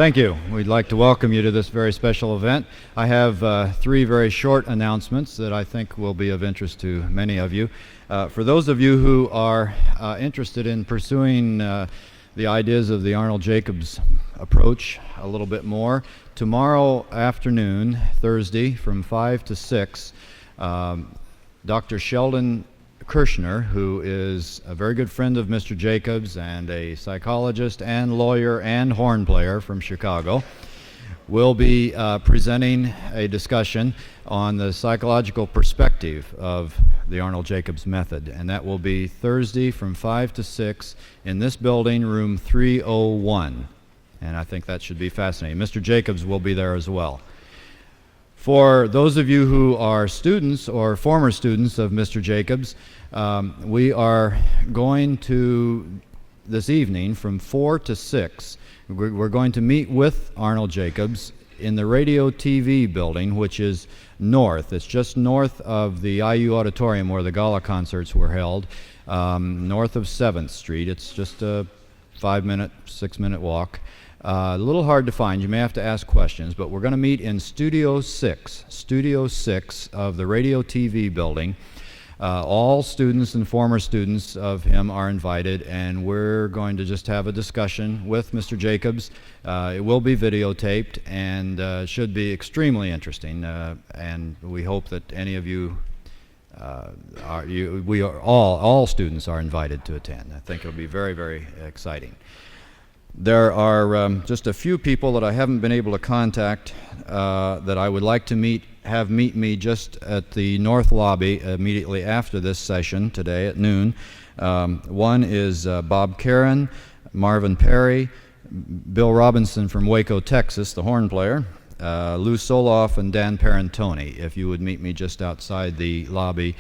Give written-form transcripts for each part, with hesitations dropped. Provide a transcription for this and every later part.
Thank you. We'd like to welcome you to this very special event. I have three very short announcements that I think will be of interest to many of you. For those of you who are interested in pursuing the ideas of the Arnold Jacobs approach a little bit more, tomorrow afternoon, Thursday, from 5 to 6, Dr. Sheldon Kirshner, who is a very good friend of Mr. Jacobs and a psychologist and lawyer and horn player from Chicago, will be presenting a discussion on the psychological perspective of the Arnold Jacobs method, and that will be Thursday from 5 to 6 in this building, room 301, and I think that should be fascinating. Mr. Jacobs will be there as well. For those of you who are students or former students of Mr. Jacobs, we are going to, this evening, from 4 to 6, we're going to meet with Arnold Jacobs in the Radio TV building, which is north. It's just north of the IU Auditorium where the gala concerts were held, north of 7th Street. It's just a 5-minute, 6-minute walk. A little hard to find. You may have to ask questions, but we're going to meet in Studio 6 of the Radio TV building. All students and former students of him are invited, and we're going to just have a discussion with Mr. Jacobs. It will be videotaped and should be extremely interesting, and we hope that any of you, all students are invited to attend. I think it'll be very, very exciting. There are just a few people that I haven't been able to contact that I would like to meet me just at the north lobby immediately after this session today at noon. One is Bob Karen, Marvin Perry, Bill Robinson from Waco, Texas, the horn player, Lou Soloff, and Dan Parentoni. If you would meet me just outside the lobby,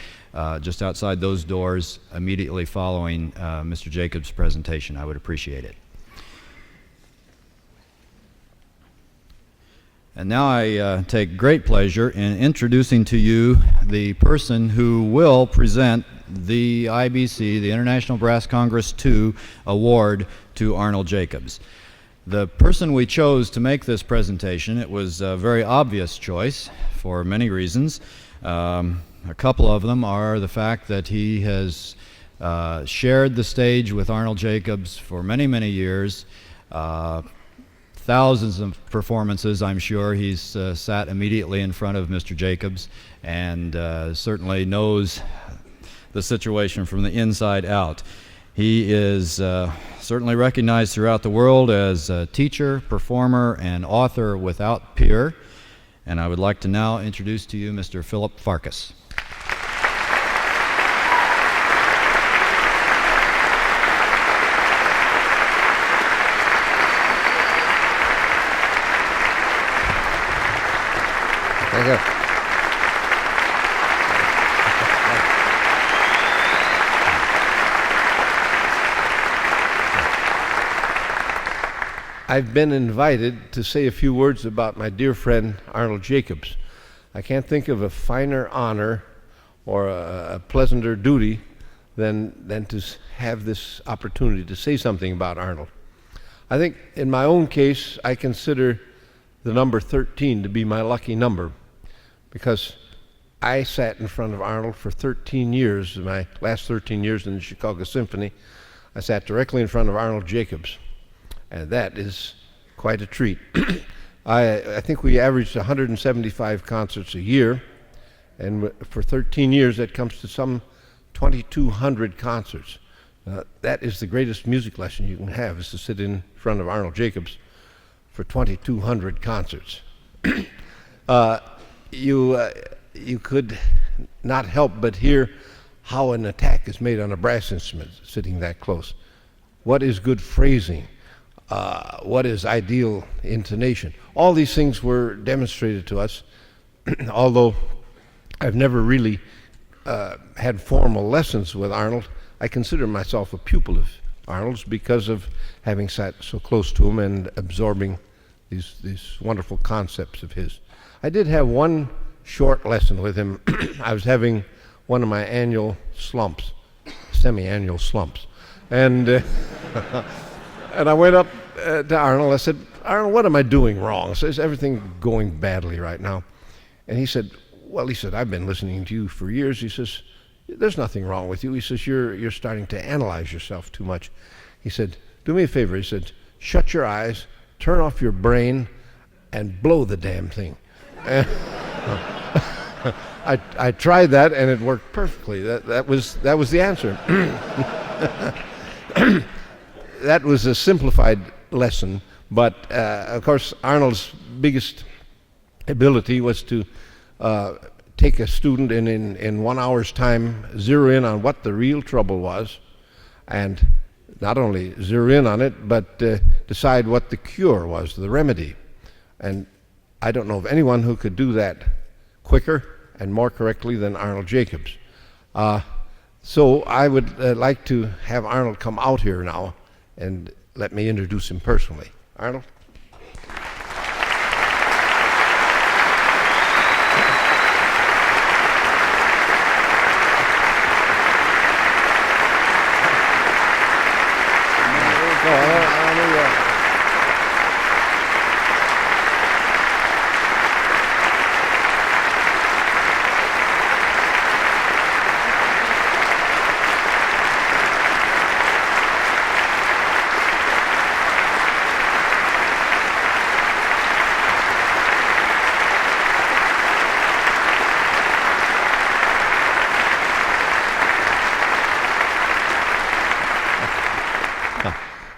just outside those doors immediately following Mr. Jacobs' presentation, I would appreciate it. And now I take great pleasure in introducing to you the person who will present the IBC, the International Brass Congress II Award to Arnold Jacobs. The person we chose to make this presentation, it was a very obvious choice for many reasons. A couple of them are the fact that he has shared the stage with Arnold Jacobs for many, many years. Thousands of performances, I'm sure. He's sat immediately in front of Mr. Jacobs and certainly knows the situation from the inside out. He is certainly recognized throughout the world as a teacher, performer, and author without peer. And I would like to now introduce to you Mr. Philip Farkas. Thank you. I've been invited to say a few words about my dear friend Arnold Jacobs. I can't think of a finer honor or a pleasanter duty than to have this opportunity to say something about Arnold. I think in my own case, I consider the number 13 to be my lucky number, because I sat in front of Arnold for 13 years, my last 13 years in the Chicago Symphony. I sat directly in front of Arnold Jacobs, and that is quite a treat. I think we averaged 175 concerts a year, and for 13 years that comes to some 2,200 concerts. That is the greatest music lesson you can have, is to sit in front of Arnold Jacobs for 2,200 concerts. You could not help but hear how an attack is made on a brass instrument sitting that close. What is good phrasing? What is ideal intonation? All these things were demonstrated to us, although I've never really had formal lessons with Arnold. I consider myself a pupil of Arnold's because of having sat so close to him and absorbing these wonderful concepts of his. I did have one short lesson with him. I was having one of my annual slumps, semi-annual slumps, and and I went up to Arnold. I said, Arnold, what am I doing wrong? So is everything going badly right now? And he said, well, he said, I've been listening to you for years. He says, there's nothing wrong with you. He says, you're starting to analyze yourself too much. He said, do me a favor. He said, shut your eyes, turn off your brain, and blow the damn thing. And I tried that, and it worked perfectly. That was the answer. That was a simplified lesson, but of course Arnold's biggest ability was to take a student and in 1 hour's time zero in on what the real trouble was, and not only zero in on it, but decide what the cure was, the remedy. And I don't know of anyone who could do that quicker and more correctly than Arnold Jacobs. So I would like to have Arnold come out here now and let me introduce him personally. Arnold?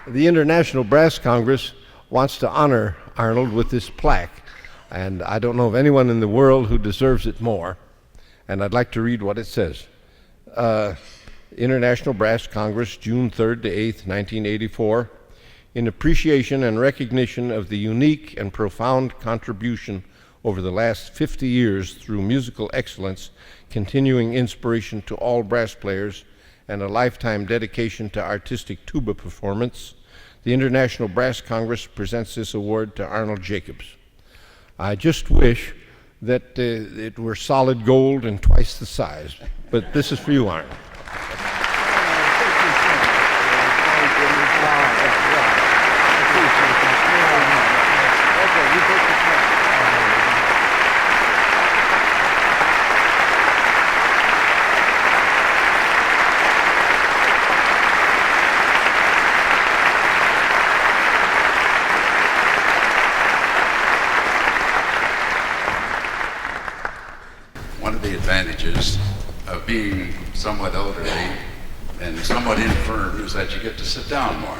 The International Brass Congress wants to honor Arnold with this plaque, and I don't know of anyone in the world who deserves it more. And I'd like to read what it says. International Brass Congress, June 3rd to 8th, 1984. In appreciation and recognition of the unique and profound contribution over the last 50 years through musical excellence, continuing inspiration to all brass players, and a lifetime dedication to artistic tuba performance, the International Brass Congress presents this award to Arnold Jacobs. I just wish that it were solid gold and twice the size, but this is for you, Arnold. Advantages of being somewhat elderly and somewhat infirm is that you get to sit down more.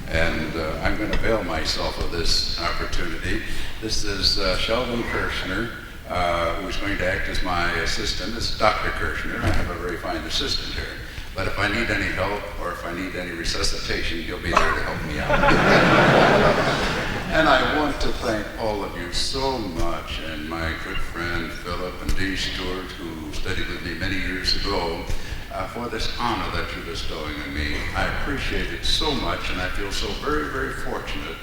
And I'm going to avail myself of this opportunity. This is Sheldon Kirshner, who's going to act as my assistant. This is Dr. Kirshner. I have a very fine assistant here. But if I need any help or if I need any resuscitation, he'll be there to help me out. And I want to thank all of you so much, and my good friend Philip and Dee Stewart, who studied with me many years ago, for this honor that you're bestowing on me. I appreciate it so much, and I feel so very, very fortunate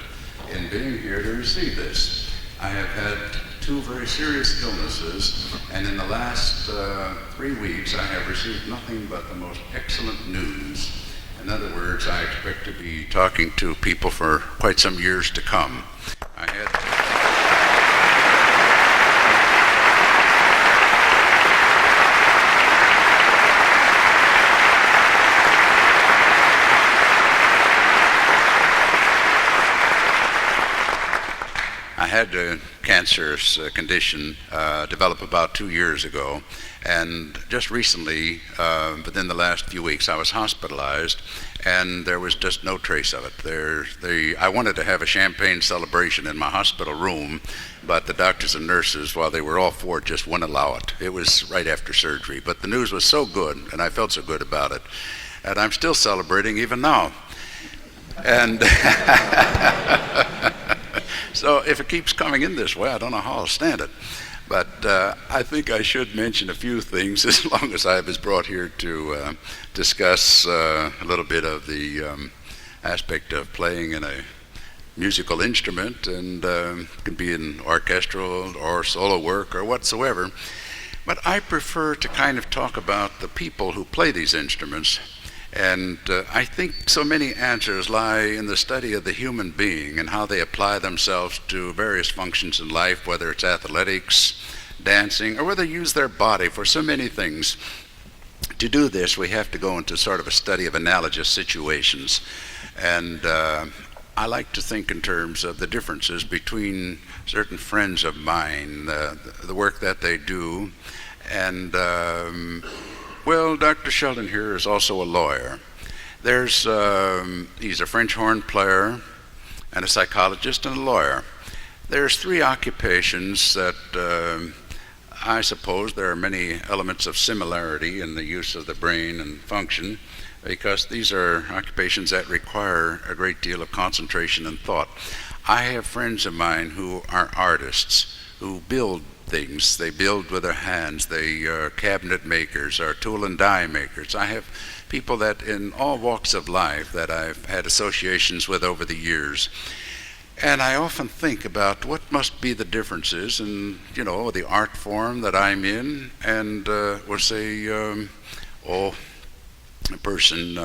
in being here to receive this. I have had 2 very serious illnesses, and in the last 3 weeks I have received nothing but the most excellent news. In other words, I expect to be talking to people for quite some years to come. I had a cancerous condition develop about 2 years ago, and just recently, within the last few weeks, I was hospitalized, and there was just no trace of it. I wanted to have a champagne celebration in my hospital room, but the doctors and nurses, while they were all for it, just wouldn't allow it. It was right after surgery, but the news was so good, and I felt so good about it, and I'm still celebrating even now. And so if it keeps coming in this way, I don't know how I'll stand it. But I think I should mention a few things as long as I was brought here to discuss a little bit of the aspect of playing in a musical instrument, and it can be in orchestral or solo work or whatsoever. But I prefer to kind of talk about the people who play these instruments And I think so many answers lie in the study of the human being and how they apply themselves to various functions in life, whether it's athletics, dancing, or whether they use their body for so many things. To do this, we have to go into sort of a study of analogous situations. And I like to think in terms of the differences between certain friends of mine, the work that they do, and well, Dr. Sheldon here is also a lawyer. He's a French horn player and a psychologist and a lawyer. There's three occupations that I suppose there are many elements of similarity in the use of the brain and function, because these are occupations that require a great deal of concentration and thought. I have friends of mine who are artists, who build things. They build with their hands. They are cabinet makers or tool and die makers. I have people that in all walks of life that I've had associations with over the years. And I often think about what must be the differences in, the art form that I'm in and, we'll say, a person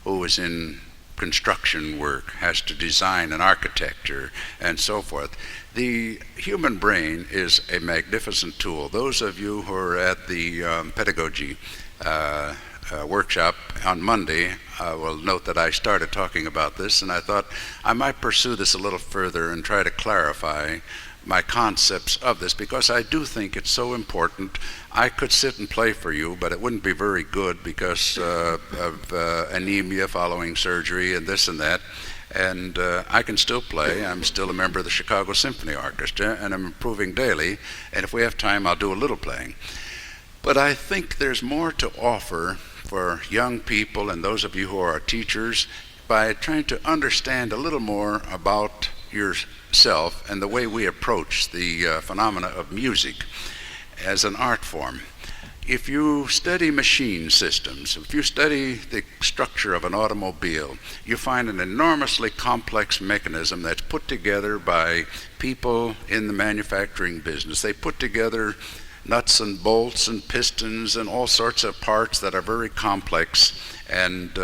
who is in construction work, has to design an architecture and so forth. The human brain is a magnificent tool. Those of you who are at the pedagogy workshop on Monday will note that I started talking about this, and I thought I might pursue this a little further and try to clarify my concepts of this, because I do think it's so important. I could sit and play for you, but it wouldn't be very good because of anemia following surgery and this and that. And I can still play. I'm still a member of the Chicago Symphony Orchestra, and I'm improving daily. And if we have time, I'll do a little playing. But I think there's more to offer for young people and those of you who are teachers by trying to understand a little more about yourself and the way we approach the phenomena of music as an art form. If you study machine systems, if you study the structure of an automobile, you find an enormously complex mechanism that's put together by people in the manufacturing business. They put together nuts and bolts and pistons and all sorts of parts that are very complex, and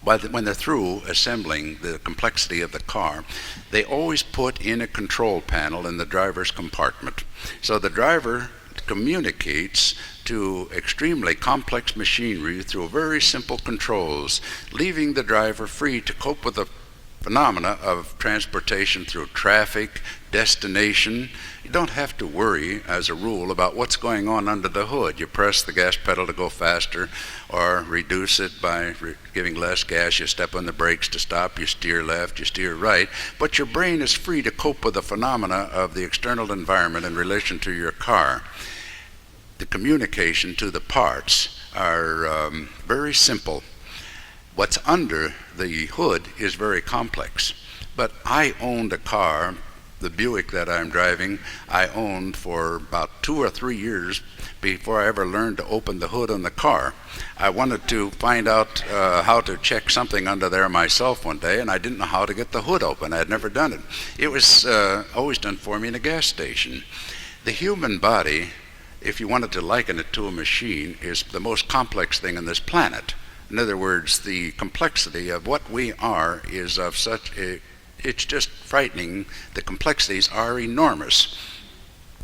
when they're through assembling the complexity of the car, they always put in a control panel in the driver's compartment. So the driver communicates to extremely complex machinery through very simple controls, leaving the driver free to cope with the phenomena of transportation through traffic, destination. You don't have to worry, as a rule, about what's going on under the hood. You press the gas pedal to go faster or reduce it by giving less gas. You step on the brakes to stop. You steer left, you steer right. But your brain is free to cope with the phenomena of the external environment in relation to your car. The communication to the parts are very simple. What's under the hood is very complex. But I owned a car, the Buick that I'm driving, I owned for about 2 or 3 years before I ever learned to open the hood on the car. I wanted to find out how to check something under there myself one day, and I didn't know how to get the hood open. I had never done it. It was always done for me in a gas station. The human body, if you wanted to liken it to a machine, is the most complex thing on this planet. In other words, the complexity of what we are is of such a, it's just frightening. The complexities are enormous.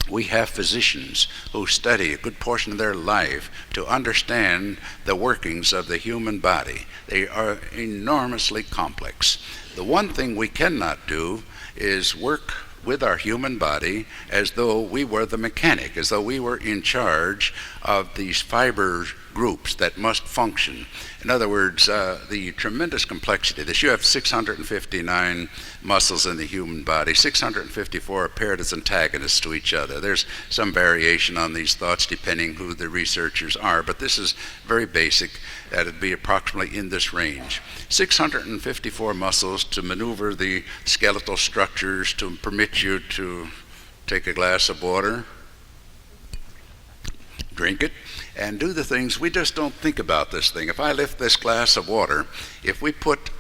We have physicians who study a good portion of their life to understand the workings of the human body. They are enormously complex. The one thing we cannot do is work with our human body as though we were the mechanic, as though we were in charge of these fiber groups that must function. In other words, the tremendous complexity. You have 659 muscles in the human body. 654 are paired as antagonists to each other. There's some variation on these thoughts depending who the researchers are, but this is very basic, that it'd be approximately in this range. 654 muscles to maneuver the skeletal structures to permit you to take a glass of water, drink it, and do the things. We just don't think about this thing. If I lift this glass of water, if we put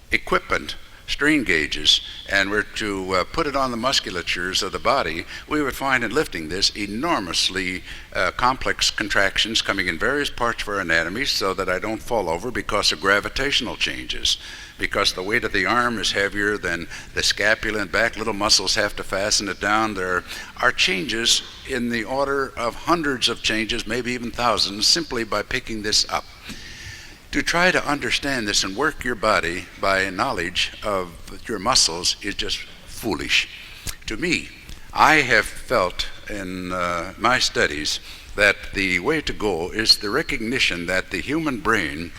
equipment strain gauges and were to put it on the musculatures of the body, we would find in lifting this enormously complex contractions coming in various parts of our anatomy so that I don't fall over because of gravitational changes. Because the weight of the arm is heavier than the scapula and back little muscles have to fasten it down. There are changes in the order of hundreds of changes, maybe even thousands, simply by picking this up. To try to understand this and work your body by knowledge of your muscles is just foolish. To me, I have felt in my studies that the way to go is the recognition that the human brain,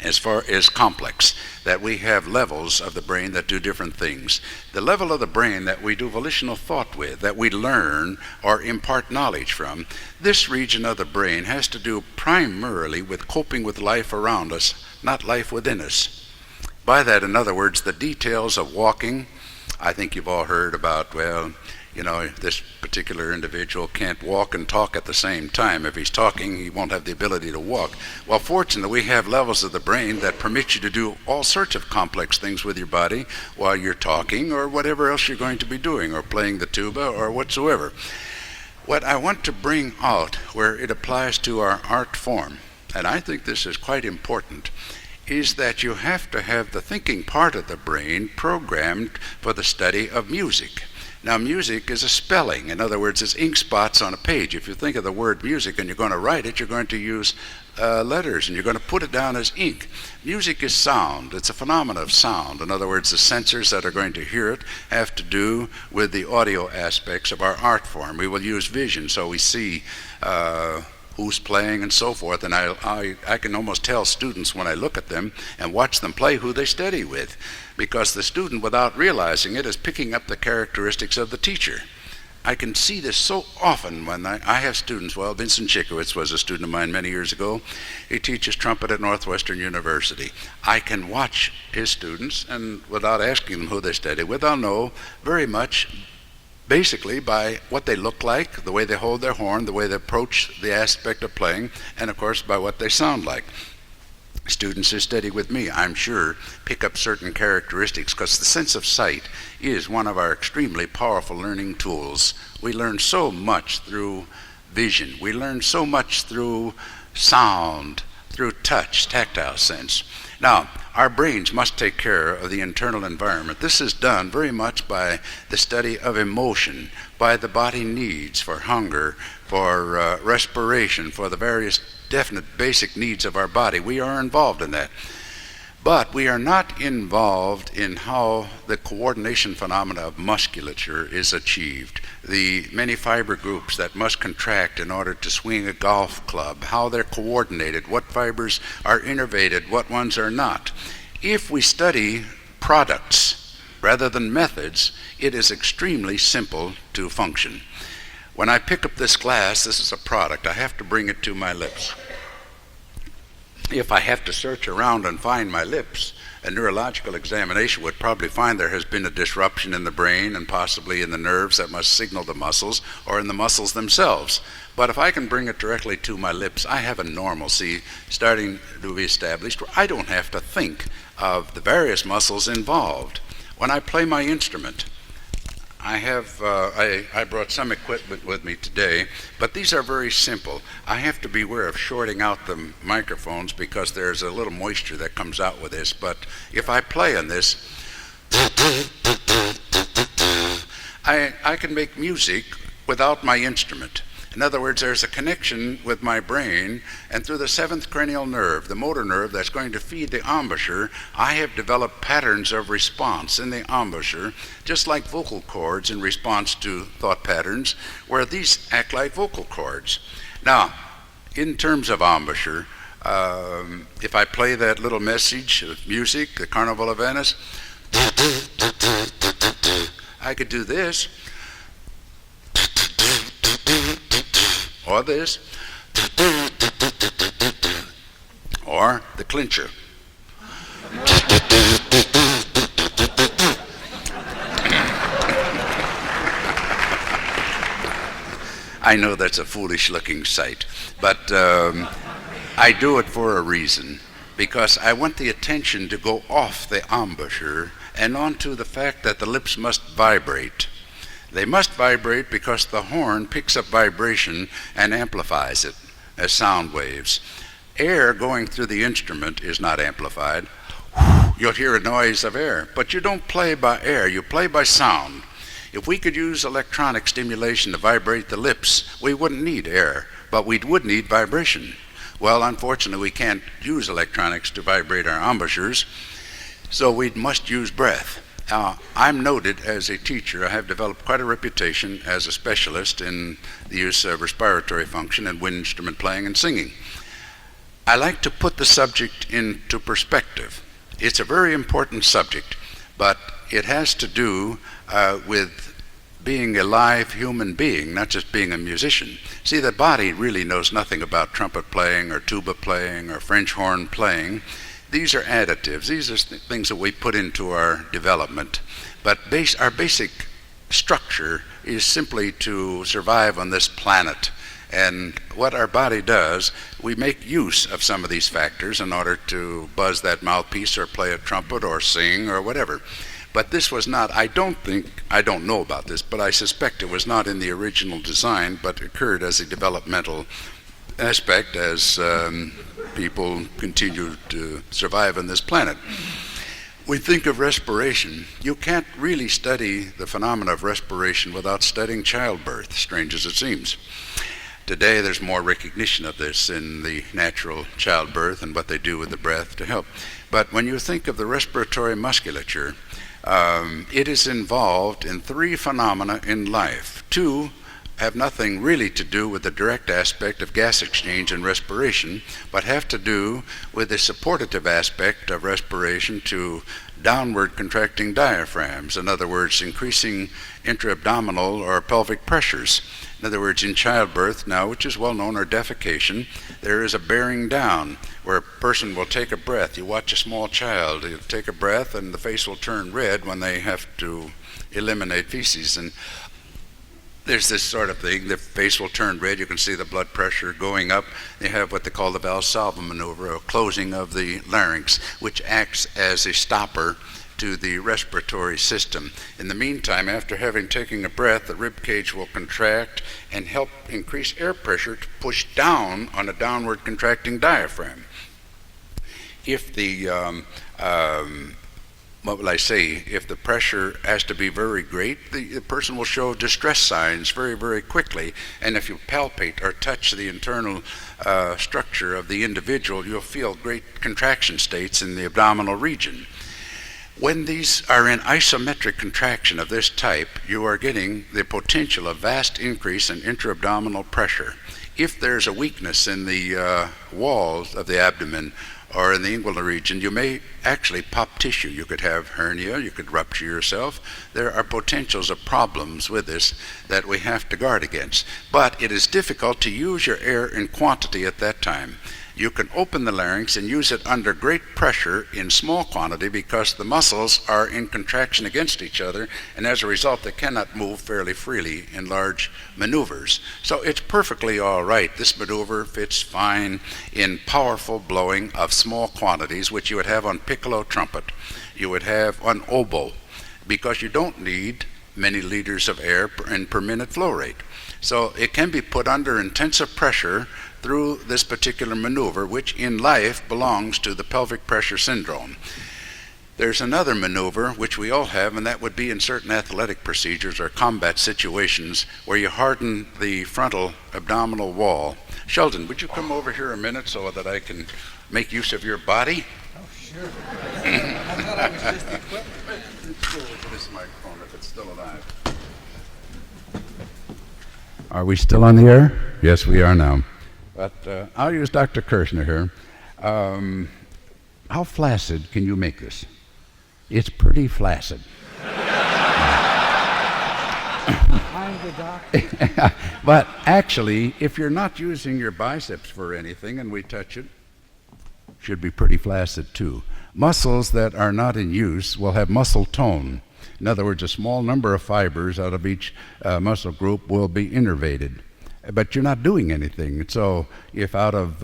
as far as complex, that we have levels of the brain that do different things. The level of the brain that we do volitional thought with, that we learn or impart knowledge from, this region of the brain has to do primarily with coping with life around us, not life within us. By that, in other words, the details of walking. I think you've all heard about, well, you know, this particular individual can't walk and talk at the same time. If he's talking, he won't have the ability to walk. Well, fortunately, we have levels of the brain that permit you to do all sorts of complex things with your body while you're talking or whatever else you're going to be doing, or playing the tuba or whatsoever. What I want to bring out where it applies to our art form, and I think this is quite important, is that you have to have the thinking part of the brain programmed for the study of music. Now, music is a spelling. In other words, it's ink spots on a page. If you think of the word music and you're going to write it, you're going to use letters and you're going to put it down as ink. Music is sound. It's a phenomenon of sound. In other words, the sensors that are going to hear it have to do with the audio aspects of our art form. We will use vision, so we see who's playing and so forth, and I can almost tell students when I look at them and watch them play who they study with, because the student, without realizing it, is picking up the characteristics of the teacher. I can see this so often when I have students. Well, Vincent Chikowitz was a student of mine many years ago. He teaches trumpet at Northwestern University. I can watch his students, and without asking them who they study with, I'll know very much basically by what they look like, the way they hold their horn, the way they approach the aspect of playing, and of course by what they sound like. Students who study with me, I'm sure, pick up certain characteristics, because the sense of sight is one of our extremely powerful learning tools. We learn so much through vision. We learn so much through sound, through touch, tactile sense. Now, our brains must take care of the internal environment. This is done very much by the study of emotion, by the body needs for hunger, for respiration, for the various definite basic needs of our body. We are involved in that. But we are not involved in how the coordination phenomena of musculature is achieved. The many fiber groups that must contract in order to swing a golf club, how they're coordinated, what fibers are innervated, what ones are not. If we study products rather than methods, it is extremely simple to function. When I pick up this glass, this is a product, I have to bring it to my lips. If I have to search around and find my lips, a neurological examination would probably find there has been a disruption in the brain and possibly in the nerves that must signal the muscles, or in the muscles themselves. But if I can bring it directly to my lips, I have a normalcy starting to be established where I don't have to think of the various muscles involved. When I play my instrument, I brought some equipment with me today, but these are very simple. I have to beware of shorting out the microphones because there's a little moisture that comes out with this, but if I play on this, I can make music without my instrument. In other words, there's a connection with my brain, and through the seventh cranial nerve, the motor nerve that's going to feed the embouchure, I have developed patterns of response in the embouchure, just like vocal cords in response to thought patterns, where these act like vocal cords. Now, in terms of embouchure, if I play that little message of music, the Carnival of Venice, I could do this, or this, or the clincher. I know that's a foolish looking sight, but I do it for a reason, because I want the attention to go off the embouchure and on to the fact that the lips must vibrate. They must vibrate because the horn picks up vibration and amplifies it as sound waves. Air going through the instrument is not amplified. You'll hear a noise of air, but you don't play by air, you play by sound. If we could use electronic stimulation to vibrate the lips, we wouldn't need air, but we would need vibration. Well, unfortunately, we can't use electronics to vibrate our embouchures, so we must use breath. I'm noted as a teacher. I have developed quite a reputation as a specialist in the use of respiratory function and wind instrument playing and singing. I like to put the subject into perspective. It's a very important subject, but it has to do with being a live human being, not just being a musician. See, the body really knows nothing about trumpet playing or tuba playing or French horn playing. These are additives. These are things that we put into our development. But our basic structure is simply to survive on this planet. And what our body does, we make use of some of these factors in order to buzz that mouthpiece or play a trumpet or sing or whatever. But this was not, I don't know about this, but I suspect it was not in the original design, but occurred as a developmental aspect as people continue to survive on this planet. We think of respiration. You can't really study the phenomena of respiration without studying childbirth, strange as it seems. Today there's more recognition of this in the natural childbirth and what they do with the breath to help. But when you think of the respiratory musculature, it is involved in three phenomena in life. Two have nothing really to do with the direct aspect of gas exchange and respiration, but have to do with the supportive aspect of respiration to downward contracting diaphragms. In other words, increasing intra-abdominal or pelvic pressures. In other words, in childbirth now, which is well known, or defecation, there is a bearing down where a person will take a breath. You watch a small child, he'll take a breath and the face will turn red when they have to eliminate feces. And there's this sort of thing, the face will turn red, you can see the blood pressure going up. They have what they call the Valsalva maneuver, or closing of the larynx, which acts as a stopper to the respiratory system. In the meantime, after having taken a breath, the rib cage will contract and help increase air pressure to push down on a downward contracting diaphragm. If the if the pressure has to be very great, the person will show distress signs very, very quickly. And if you palpate or touch the internal structure of the individual, you'll feel great contraction states in the abdominal region. When these are in isometric contraction of this type, you are getting the potential of vast increase in intra-abdominal pressure. If there's a weakness in the walls of the abdomen or in the inguinal region, you may actually pop tissue. You could have hernia, you could rupture yourself. There are potentials of problems with this that we have to guard against. But it is difficult to use your air in quantity at that time. You can open the larynx and use it under great pressure in small quantity because the muscles are in contraction against each other, and as a result they cannot move fairly freely in large maneuvers. So it's perfectly all right. This maneuver fits fine in powerful blowing of small quantities, which you would have on piccolo trumpet, you would have on oboe, because you don't need many liters of air per minute flow rate. So it can be put under intensive pressure through this particular maneuver, which in life belongs to the pelvic pressure syndrome. There's another maneuver which we all have, and that would be in certain athletic procedures or combat situations where you harden the frontal abdominal wall. Sheldon, would you come over here a minute so that I can make use of your body? Oh, sure. I thought I was just equipped. Let's go over this microphone if it's still alive. Are we still on the air? Yes, we are now. But I'll use Dr. Kirshner here. How flaccid can you make this? It's pretty flaccid. I'm the doctor. But actually, if you're not using your biceps for anything and we touch it, should be pretty flaccid too. Muscles that are not in use will have muscle tone. In other words, a small number of fibers out of each muscle group will be innervated. But you're not doing anything. So if out of,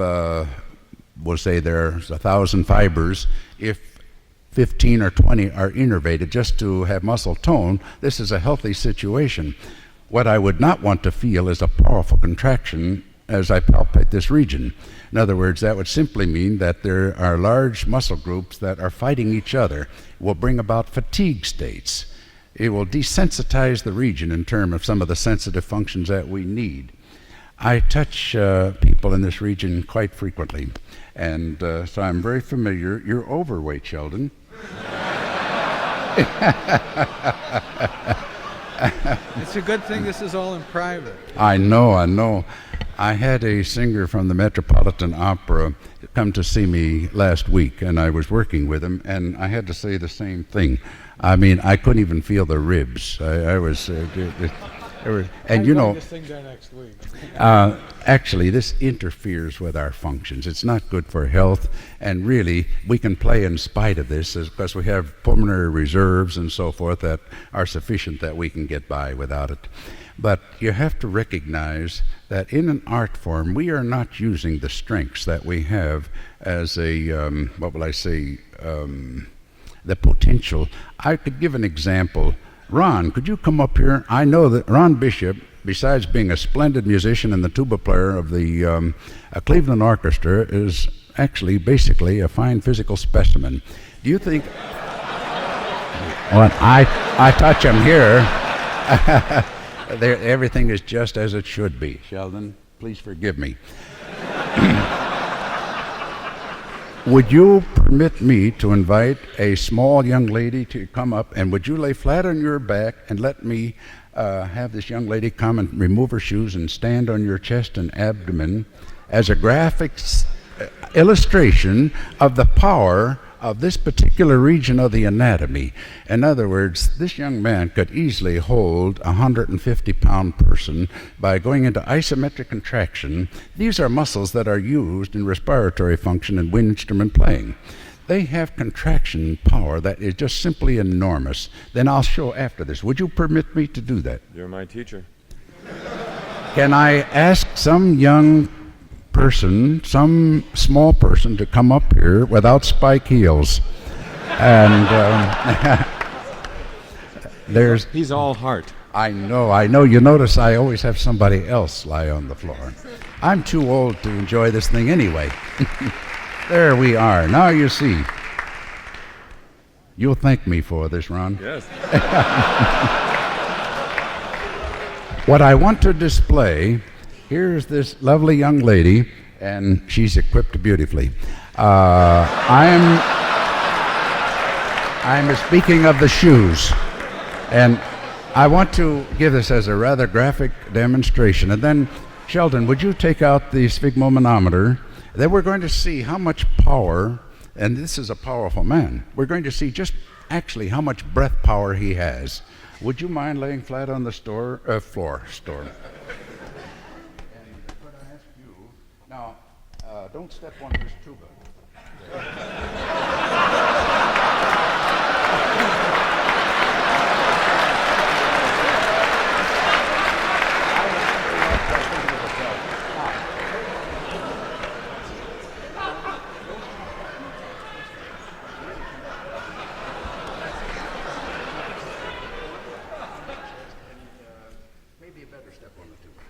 we'll say there's 1,000 fibers, if 15 or 20 are innervated just to have muscle tone, this is a healthy situation. What I would not want to feel is a powerful contraction as I palpate this region. In other words, that would simply mean that there are large muscle groups that are fighting each other. It will bring about fatigue states. It will desensitize the region in terms of some of the sensitive functions that we need. I touch people in this region quite frequently, and so I'm very familiar. You're overweight, Sheldon. It's a good thing this is all in private. I know. I had a singer from the Metropolitan Opera come to see me last week, and I was working with him, and I had to say the same thing. I mean, I couldn't even feel the ribs. I was... and you know, this thing there next week. actually, this interferes with our functions. It's not good for health, and really, we can play in spite of this because we have pulmonary reserves and so forth that are sufficient that we can get by without it. But you have to recognize that in an art form, we are not using the strengths that we have as a, the potential. I could give an example. Ron, could you come up here? I know that Ron Bishop, besides being a splendid musician and the tuba player of the Cleveland Orchestra, is actually basically a fine physical specimen. Do you think... When I touch him here, everything is just as it should be. Sheldon, please forgive me. Would you permit me to invite a small young lady to come up, and would you lay flat on your back and let me have this young lady come and remove her shoes and stand on your chest and abdomen as a graphic illustration of the power of this particular region of the anatomy? In other words, this young man could easily hold a 150-pound person by going into isometric contraction. These are muscles that are used in respiratory function and wind instrument playing. They have contraction power that is just simply enormous. Then I'll show after this. Would you permit me to do that? You're my teacher. Can I ask some young person, some small person, to come up here without spike heels? And He's all heart. I know. You notice I always have somebody else lie on the floor. I'm too old to enjoy this thing anyway. There we are. Now you see. You'll thank me for this, Ron. Yes. What I want to display, here's this lovely young lady, and she's equipped beautifully. I'm speaking of the shoes, and I want to give this as a rather graphic demonstration. And then, Sheldon, would you take out the sphygmomanometer? Then we're going to see how much power, and this is a powerful man, we're going to see just actually how much breath power he has. Would you mind laying flat on the floor? Now, don't step on this tuba. Maybe you better step on the tuba.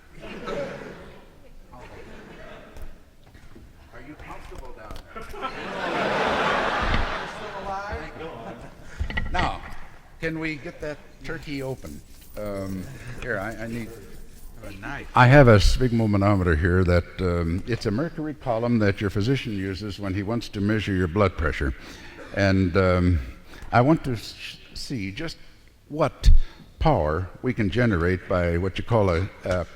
Are you comfortable down there? Now, can we get that turkey open? Here, I need a knife. I have a sphygmomanometer here that it's a mercury column that your physician uses when he wants to measure your blood pressure. And I want to see just what power we can generate by what you call a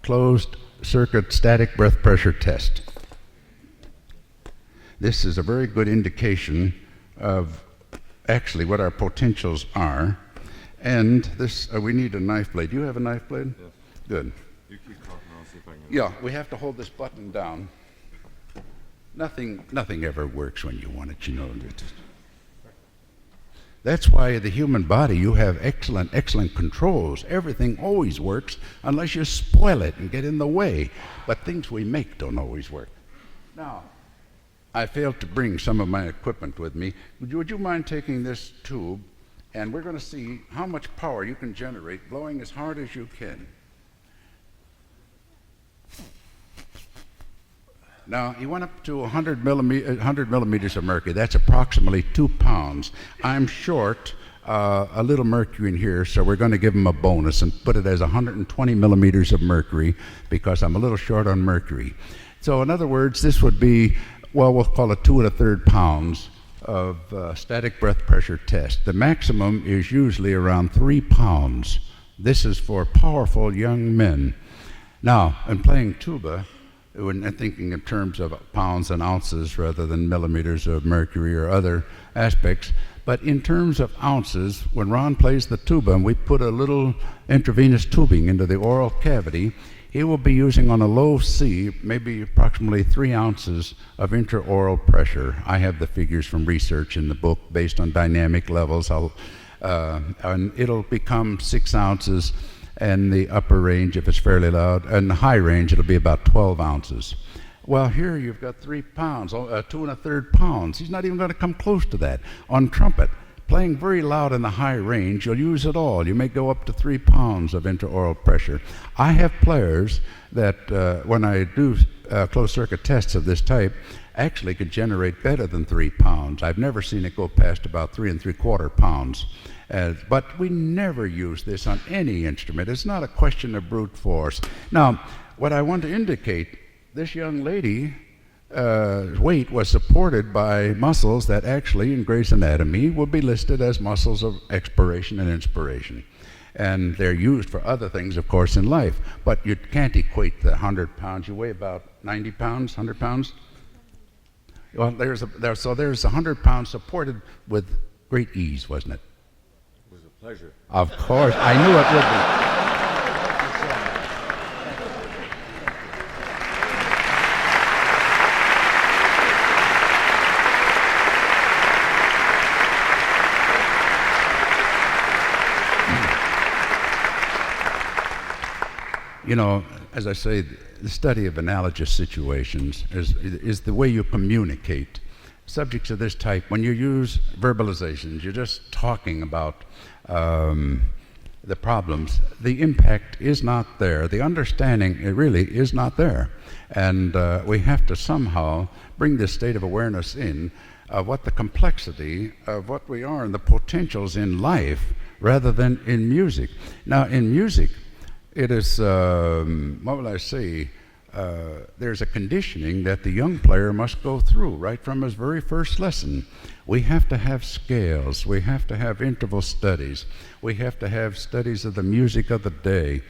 closed circuit static breath pressure test. This is a very good indication of actually what our potentials are. And this, we need a knife blade. Do you have a knife blade? Yes. Good. You keep talking, I'll see if I can. Yeah, we have to hold this button down. Nothing ever works when you want it, you know. That's why the human body, you have excellent controls. Everything always works unless you spoil it and get in the way. But things we make don't always work. Now, I failed to bring some of my equipment with me. Would you mind taking this tube, and we're going to see how much power you can generate blowing as hard as you can. Now, he went up to 100 millimeters of mercury. That's approximately 2 pounds. I'm short a little mercury in here, so we're going to give him a bonus and put it as 120 millimeters of mercury because I'm a little short on mercury. So in other words, this would be, well, we'll call it 2 1/3 pounds of static breath pressure test. The maximum is usually around 3 pounds. This is for powerful young men. Now, in playing tuba, when thinking in terms of pounds and ounces rather than millimeters of mercury or other aspects, but in terms of ounces, when Ron plays the tuba and we put a little intravenous tubing into the oral cavity, he will be using on a low C maybe approximately 3 ounces of intraoral pressure. I have the figures from research in the book based on dynamic levels. And it'll become 6 ounces in the upper range if it's fairly loud, and the high range it'll be about 12 ounces. Well, here you've got 3 pounds, 2 1/3 pounds. He's not even going to come close to that. On trumpet, playing very loud in the high range, you'll use it all. You may go up to 3 pounds of intraoral pressure. I have players that, when I do closed circuit tests of this type, actually could generate better than 3 pounds. I've never seen it go past about 3 3/4 pounds. But we never use this on any instrument. It's not a question of brute force. Now, what I want to indicate, this young lady weight was supported by muscles that actually in Gray's Anatomy would be listed as muscles of expiration and inspiration. And they're used for other things, of course, in life. But you can't equate the 100 pounds. You weigh about 90 pounds, 100 pounds? Well, there's 100 pounds supported with great ease, wasn't it? It was a pleasure. Of course. I knew it would be. You know, as I say, the study of analogous situations is the way you communicate. Subjects of this type, when you use verbalizations, you're just talking about the problems. The impact is not there. The understanding, it really is not there. And we have to somehow bring this state of awareness in of what the complexity of what we are and the potentials in life rather than in music. Now, in music, it is, what will I say, there's a conditioning that the young player must go through right from his very first lesson. We have to have scales. We have to have interval studies. We have to have studies of the music of the day.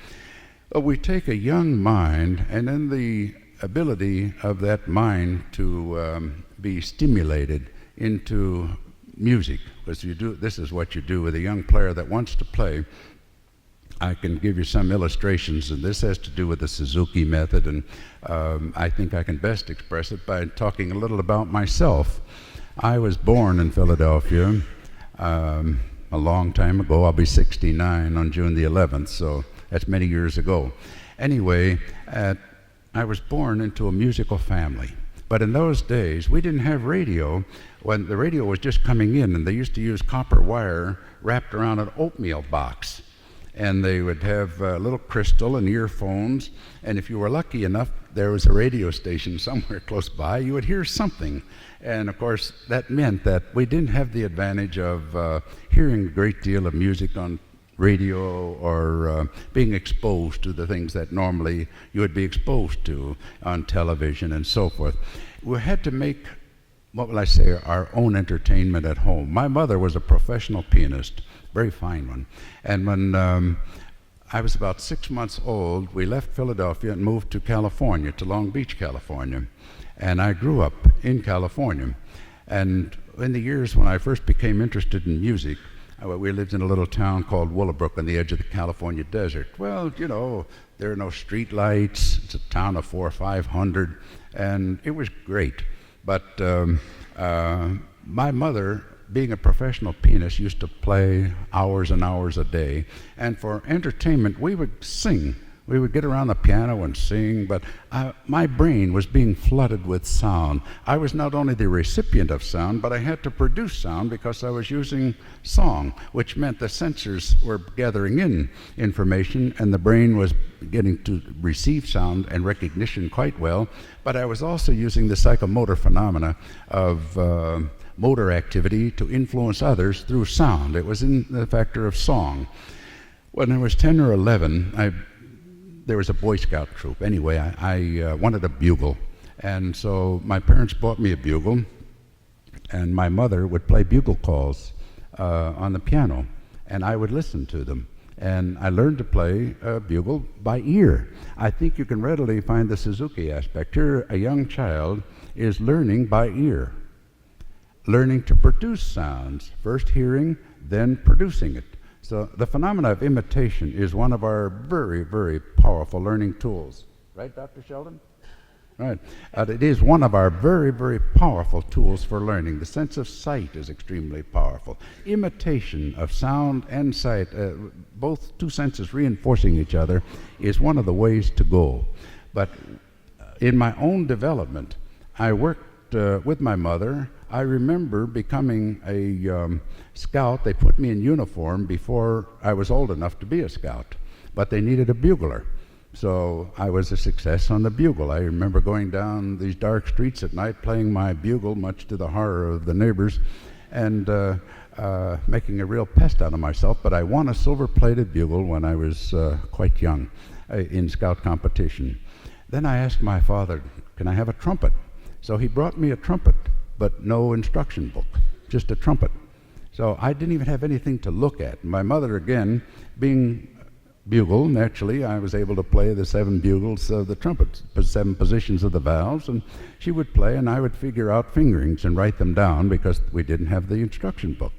We take a young mind, and then the ability of that mind to be stimulated into music, because this is what you do with a young player that wants to play. I can give you some illustrations, and this has to do with the Suzuki method, and I think I can best express it by talking a little about myself. I was born in Philadelphia a long time ago. I'll be 69 on June the 11th, so that's many years ago. Anyway, I was born into a musical family. But in those days, we didn't have radio. When the radio was just coming in, and they used to use copper wire wrapped around an oatmeal box. And they would have little crystal and earphones, and if you were lucky enough, there was a radio station somewhere close by, you would hear something. And of course, that meant that we didn't have the advantage of hearing a great deal of music on radio or being exposed to the things that normally you would be exposed to on television and so forth. We had to make, what will I say, our own entertainment at home. My mother was a professional pianist, very fine one. And when I was about 6 months old, we left Philadelphia and moved to California, to Long Beach, California. And I grew up in California. And in the years when I first became interested in music, we lived in a little town called Willowbrook on the edge of the California desert. Well, you know, there are no street lights. It's a town of 400 or 500, and it was great. But my mother, being a professional pianist, used to play hours and hours a day. And for entertainment, we would sing We would get around the piano and sing, but my brain was being flooded with sound. I was not only the recipient of sound, but I had to produce sound because I was using song, which meant the sensors were gathering in information and the brain was getting to receive sound and recognition quite well. But I was also using the psychomotor phenomena of motor activity to influence others through sound. It was in the factor of song. When I was 10 or 11, there was a Boy Scout troop. Anyway, I wanted a bugle. And so my parents bought me a bugle, and my mother would play bugle calls on the piano, and I would listen to them. And I learned to play a bugle by ear. I think you can readily find the Suzuki aspect. Here, a young child is learning by ear, learning to produce sounds, first hearing, then producing it. So the phenomena of imitation is one of our very, very powerful learning tools. Right, Dr. Sheldon? Right. It is one of our very, very powerful tools for learning. The sense of sight is extremely powerful. Imitation of sound and sight, both two senses reinforcing each other, is one of the ways to go. But in my own development, I worked with my mother. I remember becoming a scout. They put me in uniform before I was old enough to be a scout, but they needed a bugler. So I was a success on the bugle. I remember going down these dark streets at night playing my bugle, much to the horror of the neighbors, and making a real pest out of myself. But I won a silver-plated bugle when I was quite young in scout competition. Then I asked my father, can I have a trumpet? So he brought me a trumpet, but no instruction book, just a trumpet. So I didn't even have anything to look at. My mother, again, being bugle, naturally, I was able to play the 7 bugles of the trumpet, 7 positions of the valves, and she would play and I would figure out fingerings and write them down because we didn't have the instruction book.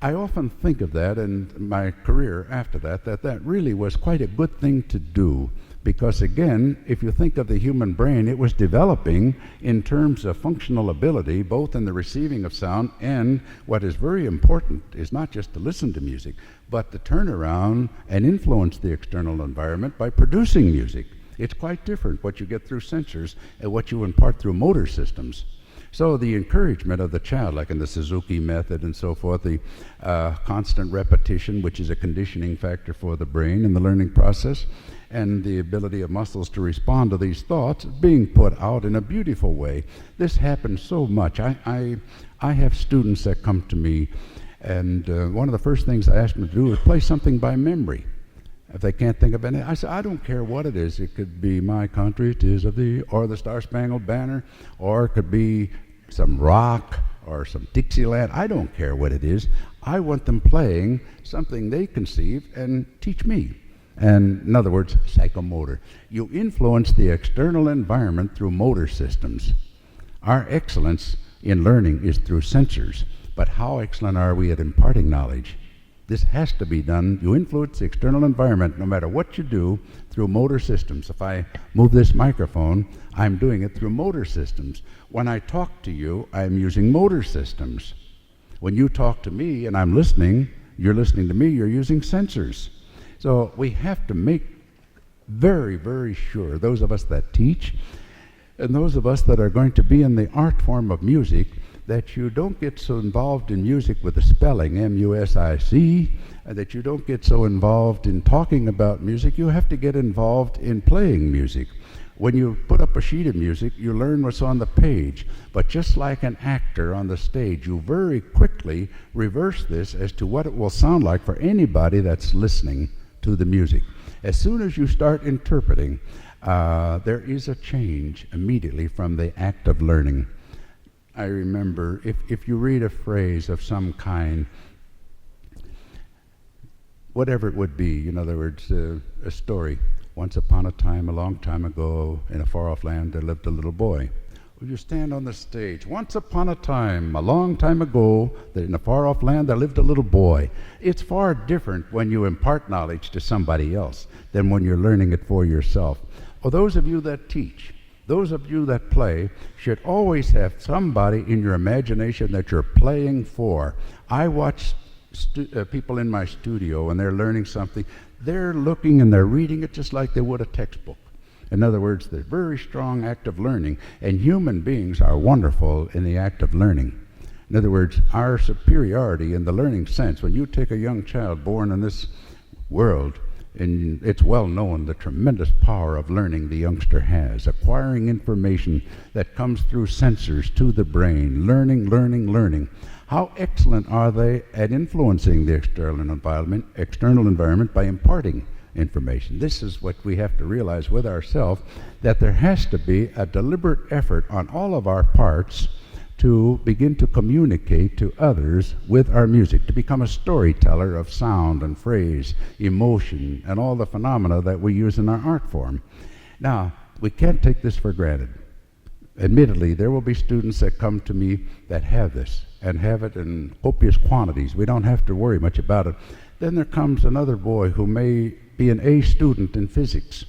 I often think of that in my career after that, that really was quite a good thing to do. Because again, if you think of the human brain, it was developing in terms of functional ability, both in the receiving of sound and what is very important is not just to listen to music, but to turn around and influence the external environment by producing music. It's quite different what you get through sensors and what you impart through motor systems. So the encouragement of the child, like in the Suzuki method and so forth, the constant repetition, which is a conditioning factor for the brain in the learning process, and the ability of muscles to respond to these thoughts being put out in a beautiful way. This happens so much. I have students that come to me, and one of the first things I ask them to do is play something by memory. If they can't think of anything, I say, I don't care what it is. It could be My Country, 'Tis of Thee, or the Star-Spangled Banner, or it could be some rock or some Dixieland. I don't care what it is. I want them playing something they conceive and teach me. And in other words, psychomotor. You influence the external environment through motor systems. Our excellence in learning is through sensors, but how excellent are we at imparting knowledge? This has to be done. You influence the external environment no matter what you do through motor systems. If I move this microphone, I'm doing it through motor systems. When I talk to you, I'm using motor systems. When you talk to me and I'm listening, you're listening to me, you're using sensors. So we have to make very, very sure, those of us that teach and those of us that are going to be in the art form of music, that you don't get so involved in music with the spelling, M-U-S-I-C, that you don't get so involved in talking about music. You have to get involved in playing music. When you put up a sheet of music, you learn what's on the page. But just like an actor on the stage, you very quickly reverse this as to what it will sound like for anybody that's listening to the music. As soon as you start interpreting, there is a change immediately from the act of learning. I remember if you read a phrase of some kind, whatever it would be, in other words, a story. Once upon a time, a long time ago, in a far-off land, there lived a little boy. Well, you stand on the stage. Once upon a time, a long time ago, in a far-off land, there lived a little boy. It's far different when you impart knowledge to somebody else than when you're learning it for yourself. Well, those of you that teach, those of you that play, should always have somebody in your imagination that you're playing for. I watch people in my studio and they're learning something. they're looking and they're reading it just like they would a textbook. In other words, there's very strong act of learning, and human beings are wonderful in the act of learning. In other words, our superiority in the learning sense, when you take a young child born in this world, and it's well known the tremendous power of learning the youngster has, acquiring information that comes through sensors to the brain, learning. How excellent are they at influencing the external environment by imparting information. This is what we have to realize with ourselves, that there has to be a deliberate effort on all of our parts to begin to communicate to others with our music, to become a storyteller of sound and phrase, emotion, and all the phenomena that we use in our art form. Now, we can't take this for granted. Admittedly, there will be students that come to me that have this, and have it in copious quantities. We don't have to worry much about it. Then there comes another boy who may be an A student in physics,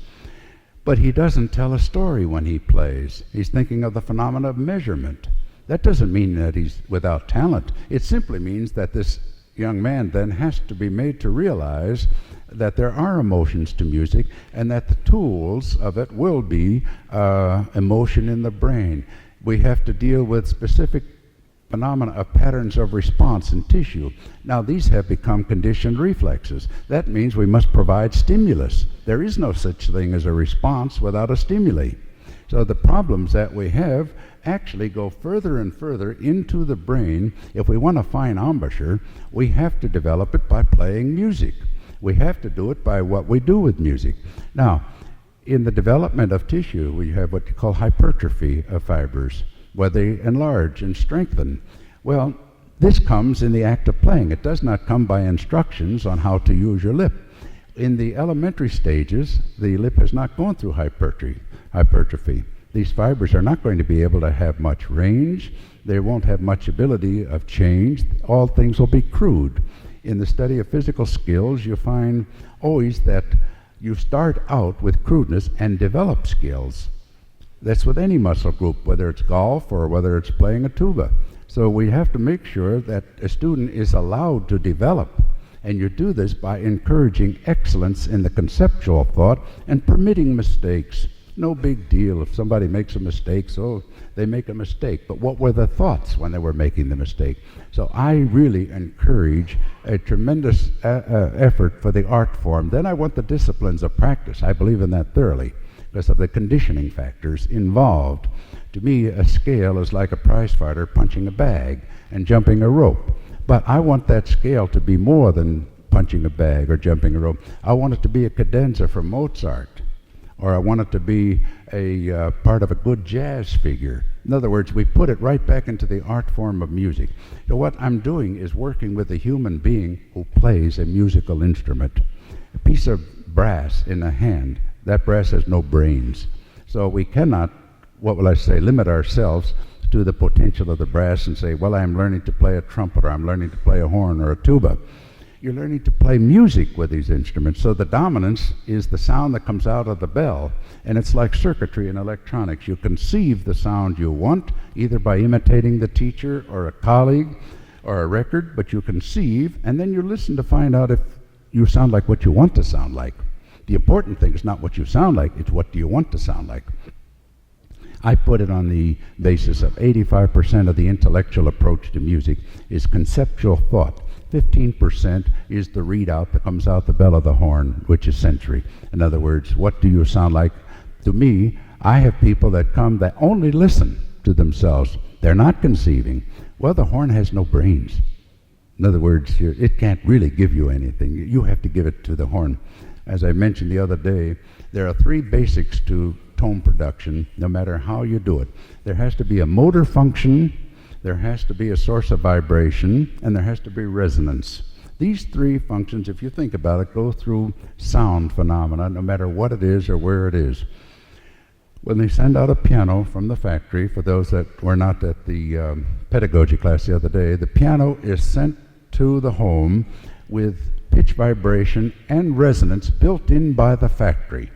but he doesn't tell a story when he plays. He's thinking of the phenomena of measurement. That doesn't mean that he's without talent. It simply means that this young man then has to be made to realize that there are emotions to music, and that the tools of it will be emotion in the brain. We have to deal with specific phenomena of patterns of response in tissue. Now, these have become conditioned reflexes. That means we must provide stimulus. There is no such thing as a response without a stimuli. So the problems that we have actually go further and further into the brain. If we want a fine embouchure, we have to develop it by playing music. We have to do it by what we do with music. Now, in the development of tissue, we have what you call hypertrophy of fibers, where they enlarge and strengthen. Well, this comes in the act of playing. It does not come by instructions on how to use your lip. In the elementary stages, the lip has not gone through hypertrophy. These fibers are not going to be able to have much range. They won't have much ability of change. All things will be crude. In the study of physical skills, you find always that you start out with crudeness and develop skills. That's with any muscle group, whether it's golf or whether it's playing a tuba. So we have to make sure that a student is allowed to develop, and you do this by encouraging excellence in the conceptual thought and permitting mistakes. No big deal if somebody makes a mistake, so they make a mistake. But what were the thoughts when they were making the mistake? So I really encourage a tremendous effort for the art form. Then I want the disciplines of practice. I believe in that thoroughly because of the conditioning factors involved. To me, a scale is like a prize fighter punching a bag and jumping a rope. But I want that scale to be more than punching a bag or jumping a rope. I want it to be a cadenza from Mozart, or I want it to be a part of a good jazz figure. In other words, we put it right back into the art form of music. So what I'm doing is working with a human being who plays a musical instrument. A piece of brass in a hand, that brass has no brains. So we cannot, limit ourselves to the potential of the brass and say, well, I'm learning to play a trumpet, or I'm learning to play a horn or a tuba. You're learning to play music with these instruments. So the dominance is the sound that comes out of the bell, and it's like circuitry in electronics. You conceive the sound you want, either by imitating the teacher or a colleague or a record, but you conceive, and then you listen to find out if you sound like what you want to sound like. The important thing is not what you sound like, it's what do you want to sound like. I put it on the basis of 85% of the intellectual approach to music is conceptual thought. 15% is the readout that comes out the bell of the horn, which is sensory. In other words, what do you sound like? To me, I have people that come that only listen to themselves. They're not conceiving. Well, the horn has no brains. In other words, it can't really give you anything. You have to give it to the horn. As I mentioned the other day, there are 3 basics to tone production, no matter how you do it. There has to be a motor function, there has to be a source of vibration, and there has to be resonance. These 3 functions, if you think about it, go through sound phenomena, no matter what it is or where it is. When they send out a piano from the factory, for those that were not at the pedagogy class the other day, the piano is sent to the home with pitch vibration and resonance built in by the factory.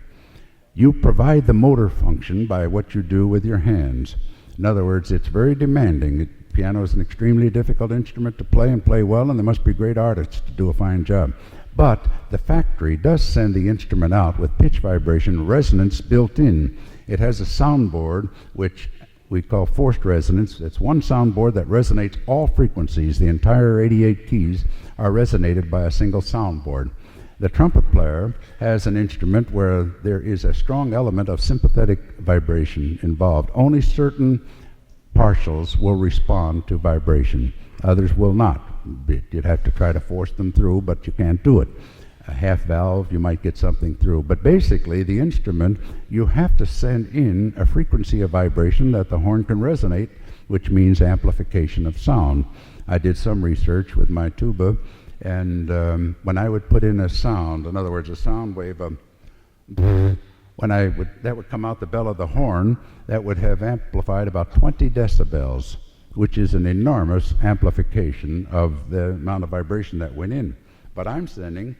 You provide the motor function by what you do with your hands. In other words, it's very demanding. Piano is an extremely difficult instrument to play and play well, and there must be great artists to do a fine job. But the factory does send the instrument out with pitch vibration resonance built in. It has a soundboard which we call forced resonance. It's one soundboard that resonates all frequencies. The entire 88 keys are resonated by a single soundboard. The trumpet player has an instrument where there is a strong element of sympathetic vibration involved. Only certain partials will respond to vibration. Others will not. You'd have to try to force them through, but you can't do it. A half valve, you might get something through. But basically, the instrument, you have to send in a frequency of vibration that the horn can resonate, which means amplification of sound. I did some research with my tuba, and when I would put in a sound, in other words, a sound wave of that would come out the bell of the horn, that would have amplified about 20 decibels, which is an enormous amplification of the amount of vibration that went in. But I'm sending,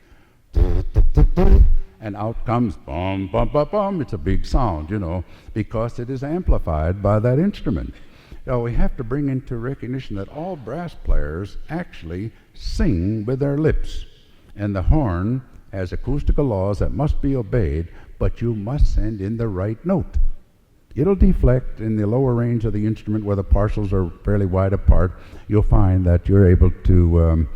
and out comes bum, bum, bum, bum. It's a big sound, you know, because it is amplified by that instrument. Now, we have to bring into recognition that all brass players actually sing with their lips, and the horn has acoustical laws that must be obeyed, but you must send in the right note. It'll deflect in the lower range of the instrument where the partials are fairly wide apart. You'll find that you're able to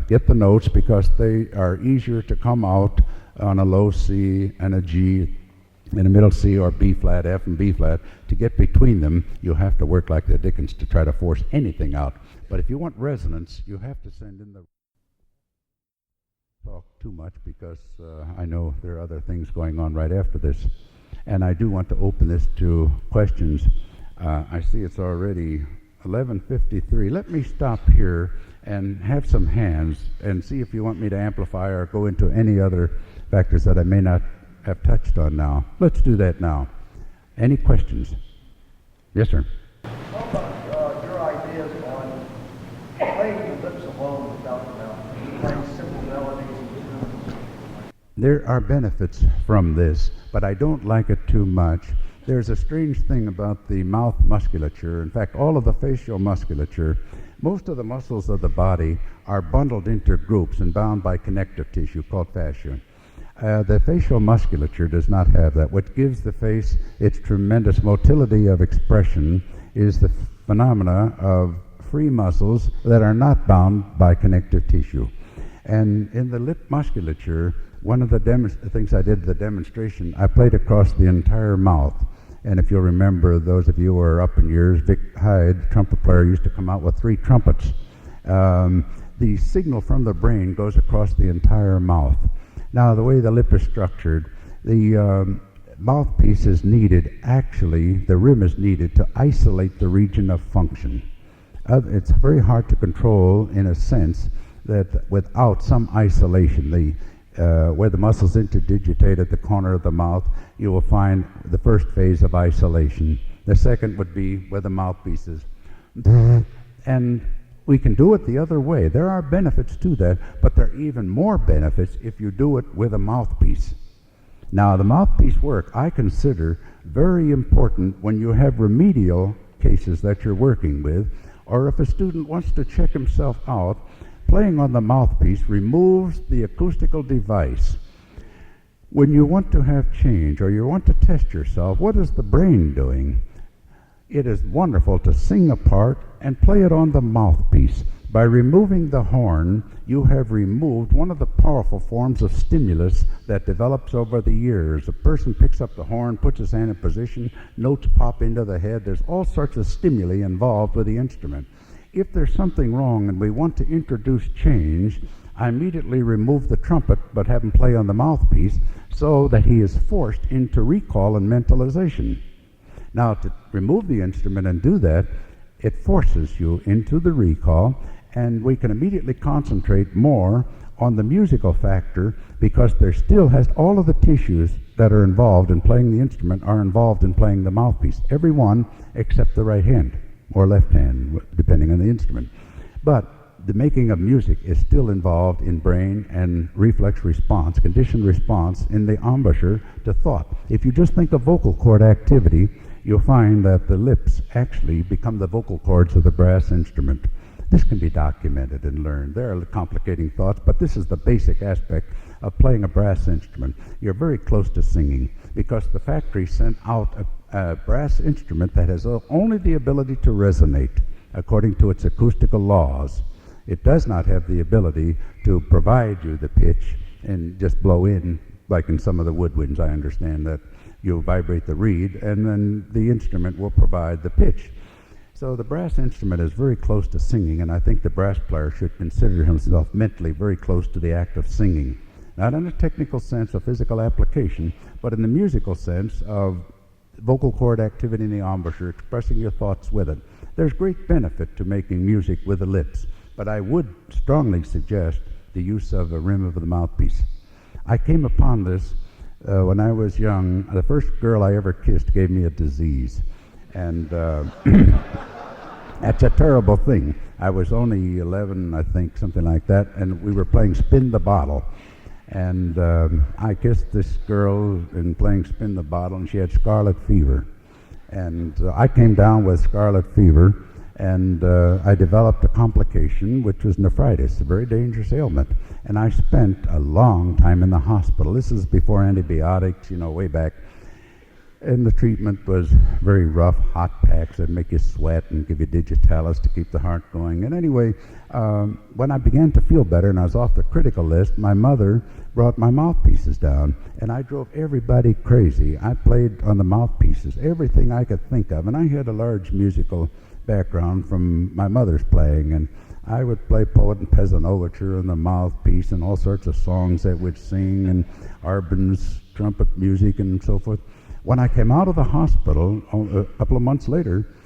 get the notes because they are easier to come out on a low C and a G in a middle C or B flat, F and B flat. To get between them, you'll have to work like the Dickens to try to force anything out. But if you want resonance, you have to send in the... Talk too much because I know there are other things going on right after this. And I do want to open this to questions. I see it's already 11:53. Let me stop here and have some hands and see if you want me to amplify or go into any other factors that I may not have touched on now. Let's do that now. Any questions? Yes, sir. How about your ideas on playing the lips alone without the mouth? Playing simple melodies and tunes? There are benefits from this, but I don't like it too much. There's a strange thing about the mouth musculature. In fact, all of the facial musculature, most of the muscles of the body are bundled into groups and bound by connective tissue called fascia. The facial musculature does not have that. What gives the face its tremendous motility of expression is the phenomena of free muscles that are not bound by connective tissue. And in the lip musculature, one of the things I did, the demonstration, I played across the entire mouth. And if you'll remember, those of you who are up in years, Vic Hyde, the trumpet player, used to come out with 3 trumpets. The signal from the brain goes across the entire mouth. Now, the way the lip is structured, the mouthpiece is needed, actually, the rim is needed to isolate the region of function. It's very hard to control, in a sense, that without some isolation. Where the muscles interdigitate at the corner of the mouth, you will find the first phase of isolation. The second would be where the mouthpiece is. And we can do it the other way. There are benefits to that, but there are even more benefits if you do it with a mouthpiece. Now, the mouthpiece work I consider very important when you have remedial cases that you're working with, or if a student wants to check himself out. Playing on the mouthpiece removes the acoustical device. When you want to have change or you want to test yourself, what is the brain doing? It is wonderful to sing a part and play it on the mouthpiece. By removing the horn, you have removed one of the powerful forms of stimulus that develops over the years. A person picks up the horn, puts his hand in position, notes pop into the head. There's all sorts of stimuli involved with the instrument. If there's something wrong and we want to introduce change, I immediately remove the trumpet but have him play on the mouthpiece so that he is forced into recall and mentalization. Now, to remove the instrument and do that, it forces you into the recall, and we can immediately concentrate more on the musical factor because there still has all of the tissues that are involved in playing the instrument are involved in playing the mouthpiece. Every one except the right hand or left hand, depending on the instrument. But the making of music is still involved in brain and reflex response, conditioned response in the embouchure to thought. If you just think of vocal cord activity, you'll find that the lips actually become the vocal cords of the brass instrument. This can be documented and learned. There are complicating thoughts, but this is the basic aspect of playing a brass instrument. You're very close to singing because the factory sent out a brass instrument that has only the ability to resonate according to its acoustical laws. It does not have the ability to provide you the pitch and just blow in, like in some of the woodwinds. I understand that you vibrate the reed and then the instrument will provide the pitch. So the brass instrument is very close to singing, and I think the brass player should consider himself mentally very close to the act of singing. Not in a technical sense of physical application, but in the musical sense of vocal cord activity in the embouchure, expressing your thoughts with it. There's great benefit to making music with the lips, but I would strongly suggest the use of a rim of the mouthpiece. I came upon this when I was young. The first girl I ever kissed gave me a disease, and that's a terrible thing. I was only 11, I think, something like that, and we were playing Spin the Bottle. And I kissed this girl in playing Spin the Bottle, and she had scarlet fever. And I came down with scarlet fever, and I developed a complication, which was nephritis, a very dangerous ailment. And I spent a long time in the hospital. This is before antibiotics, way back. And the treatment was very rough, hot packs that make you sweat and give you digitalis to keep the heart going. And anyway, when I began to feel better and I was off the critical list, my mother brought my mouthpieces down, and I drove everybody crazy. I played on the mouthpieces, everything I could think of, and I had a large musical background from my mother's playing, and I would play Poet and Peasant Overture on the mouthpiece and all sorts of songs that would sing, and Arbin's trumpet music and so forth. When I came out of the hospital a couple of months later,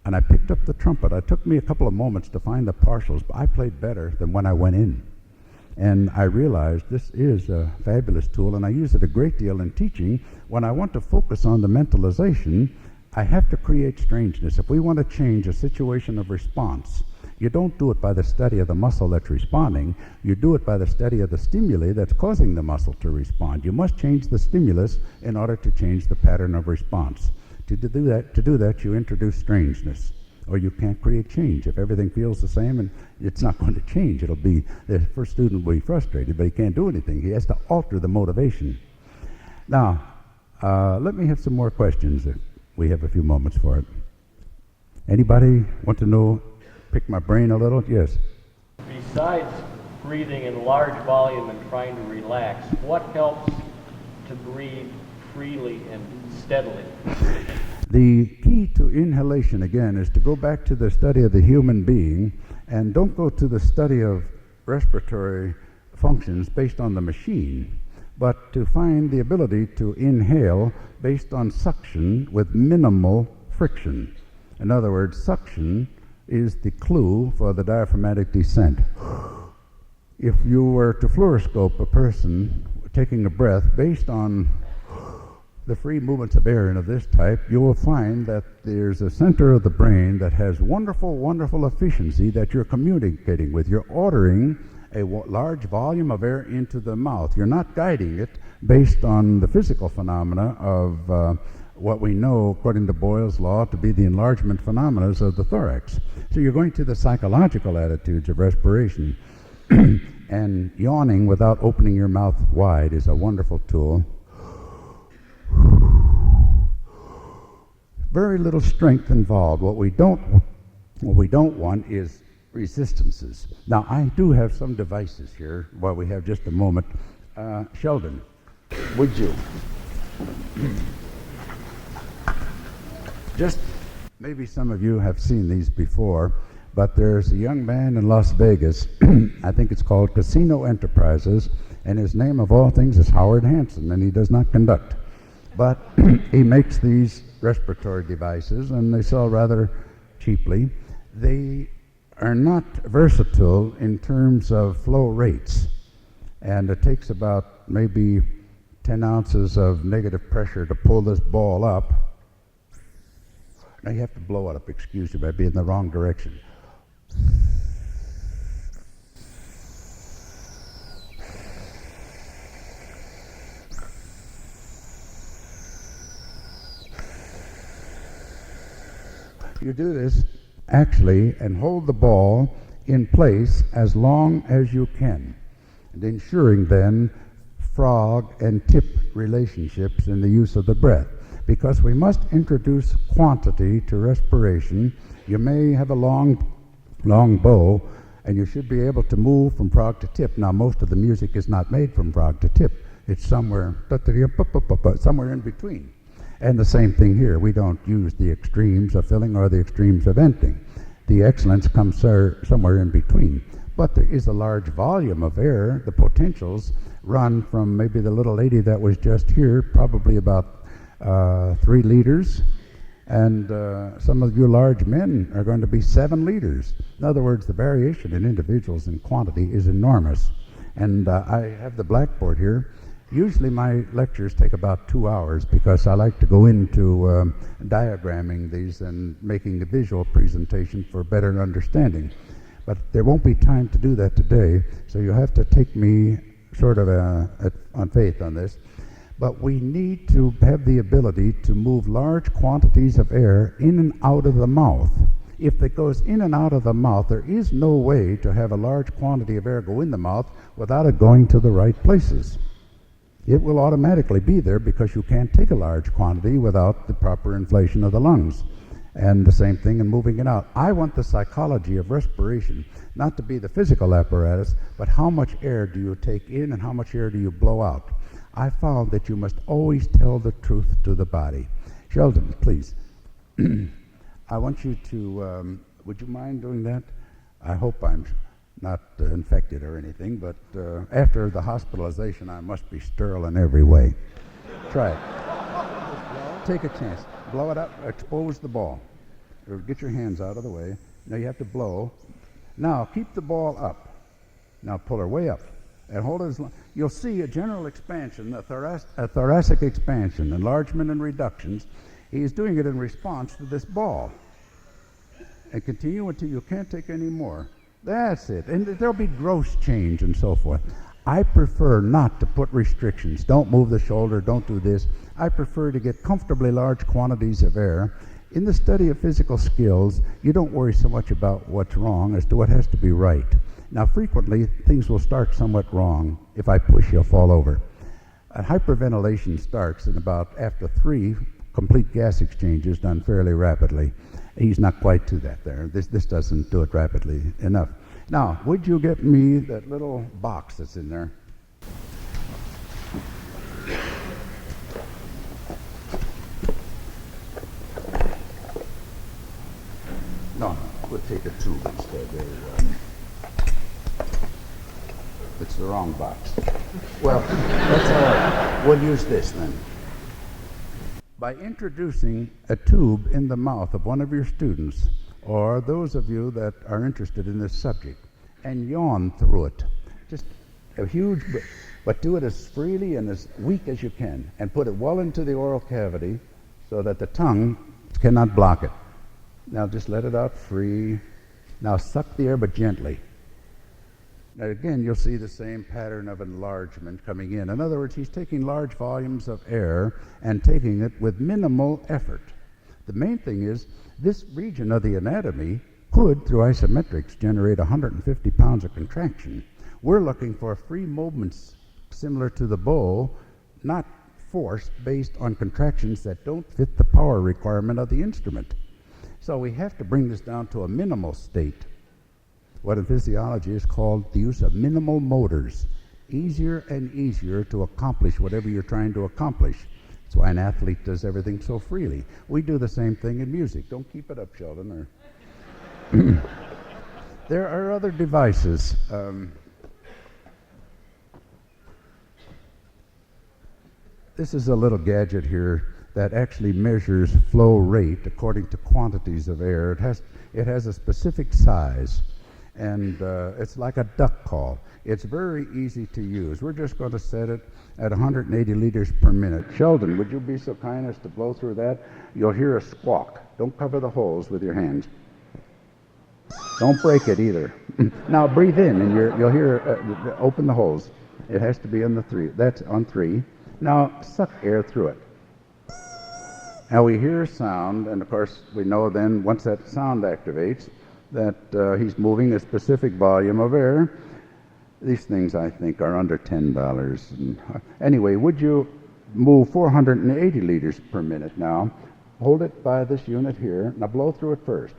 and I picked up the trumpet, it took me a couple of moments to find the partials, but I played better than when I went in. And I realized this is a fabulous tool, and I use it a great deal in teaching. When I want to focus on the mentalization, I have to create strangeness. If we want to change a situation of response, you don't do it by the study of the muscle that's responding. You do it by the study of the stimuli that's causing the muscle to respond. You must change the stimulus in order to change the pattern of response. To do that, you introduce strangeness, or you can't create change. If everything feels the same, and it's not going to change. The first student will be frustrated, but he can't do anything. He has to alter the motivation. Now, let me have some more questions if we have a few moments for it. Anybody want to know, pick my brain a little? Yes. Besides breathing in large volume and trying to relax, what helps to breathe freely and steadily? The key to inhalation, again, is to go back to the study of the human being, and don't go to the study of respiratory functions based on the machine, but to find the ability to inhale based on suction with minimal friction. In other words, suction is the clue for the diaphragmatic descent. If you were to fluoroscope a person taking a breath based on the free movements of air and of this type, you will find that there's a center of the brain that has wonderful, wonderful efficiency that you're communicating with. You're ordering a large volume of air into the mouth. You're not guiding it based on the physical phenomena of what we know, according to Boyle's law, to be the enlargement phenomena of the thorax. So you're going to the psychological attitudes of respiration. And yawning without opening your mouth wide is a wonderful tool. Very little strength involved. What we don't want is resistances. Now, I do have some devices here while we have just a moment. Sheldon, would you? Just maybe some of you have seen these before, but there's a young man in Las Vegas, I think it's called Casino Enterprises, and his name of all things is Howard Hanson, and he does not conduct. But he makes these respiratory devices, and they sell rather cheaply. They are not versatile in terms of flow rates, and it takes about maybe 10 ounces of negative pressure to pull this ball up. Now you have to blow it up, excuse me, I'd be in the wrong direction. You do this actually and hold the ball in place as long as you can, and ensuring then frog and tip relationships in the use of the breath. Because we must introduce quantity to respiration. You may have a long bow, and you should be able to move from frog to tip. Now, most of the music is not made from frog to tip. It's somewhere in between. And the same thing here. We don't use the extremes of filling or the extremes of emptying. The excellence comes somewhere in between. But there is a large volume of air. The potentials run from maybe the little lady that was just here, probably about 3 liters, and some of you large men are going to be 7 liters. In other words, the variation in individuals in quantity is enormous. And I have the blackboard here. Usually my lectures take about 2 hours because I like to go into diagramming these and making a visual presentation for better understanding. But there won't be time to do that today, so you'll have to take me sort of on faith on this. But we need to have the ability to move large quantities of air in and out of the mouth. If it goes in and out of the mouth, there is no way to have a large quantity of air go in the mouth without it going to the right places. It will automatically be there because you can't take a large quantity without the proper inflation of the lungs. And the same thing in moving it out. I want the psychology of respiration not to be the physical apparatus, but how much air do you take in and how much air do you blow out. I found that you must always tell the truth to the body. Sheldon, please. I want you to, would you mind doing that? I hope I'm not infected or anything, but after the hospitalization, I must be sterile in every way. Try it. Take a chance. Blow it up, expose the ball. Or get your hands out of the way. Now you have to blow. Now keep the ball up. Now pull her way up. And hold it as long. You'll see a general expansion, a thoracic expansion, enlargement and reductions. He's doing it in response to this ball. And continue until you can't take any more. That's it. And there'll be gross change and so forth. I prefer not to put restrictions. Don't move the shoulder, don't do this. I prefer to get comfortably large quantities of air. In the study of physical skills, you don't worry so much about what's wrong as to what has to be right. Now, frequently, things will start somewhat wrong. If I push, you'll fall over. Hyperventilation starts in about after 3 complete gas exchanges done fairly rapidly. He's not quite to that there. This doesn't do it rapidly enough. Now, would you get me that little box that's in there? No, we'll take a tube instead. There you go. It's the wrong box. Well, that's all right. We'll use this then. By introducing a tube in the mouth of one of your students, or those of you that are interested in this subject, and yawn through it. Just a huge, but do it as freely and as weak as you can, and put it well into the oral cavity so that the tongue cannot block it. Now just let it out free. Now suck the air, but gently. Now again, you'll see the same pattern of enlargement coming in. In other words, he's taking large volumes of air and taking it with minimal effort. The main thing is, this region of the anatomy could, through isometrics, generate 150 pounds of contraction. We're looking for free movements similar to the bow, not force based on contractions that don't fit the power requirement of the instrument. So we have to bring this down to a minimal state. What in physiology is called the use of minimal motors. Easier and easier to accomplish whatever you're trying to accomplish. That's why an athlete does everything so freely. We do the same thing in music. Don't keep it up, Sheldon. Or there are other devices. This is a little gadget here that actually measures flow rate according to quantities of air. It has a specific size. And it's like a duck call. It's very easy to use. We're just going to set it at 180 liters per minute. Sheldon, would you be so kind as to blow through that? You'll hear a squawk. Don't cover the holes with your hands. Don't break it either. Now breathe in, and you'll hear, open the holes. It has to be on the 3. That's on 3. Now suck air through it. Now we hear sound, and of course we know then once that sound activates, that he's moving a specific volume of air. These things, I think, are under $10. And, anyway, would you move 480 liters per minute now? Hold it by this unit here. Now blow through it first.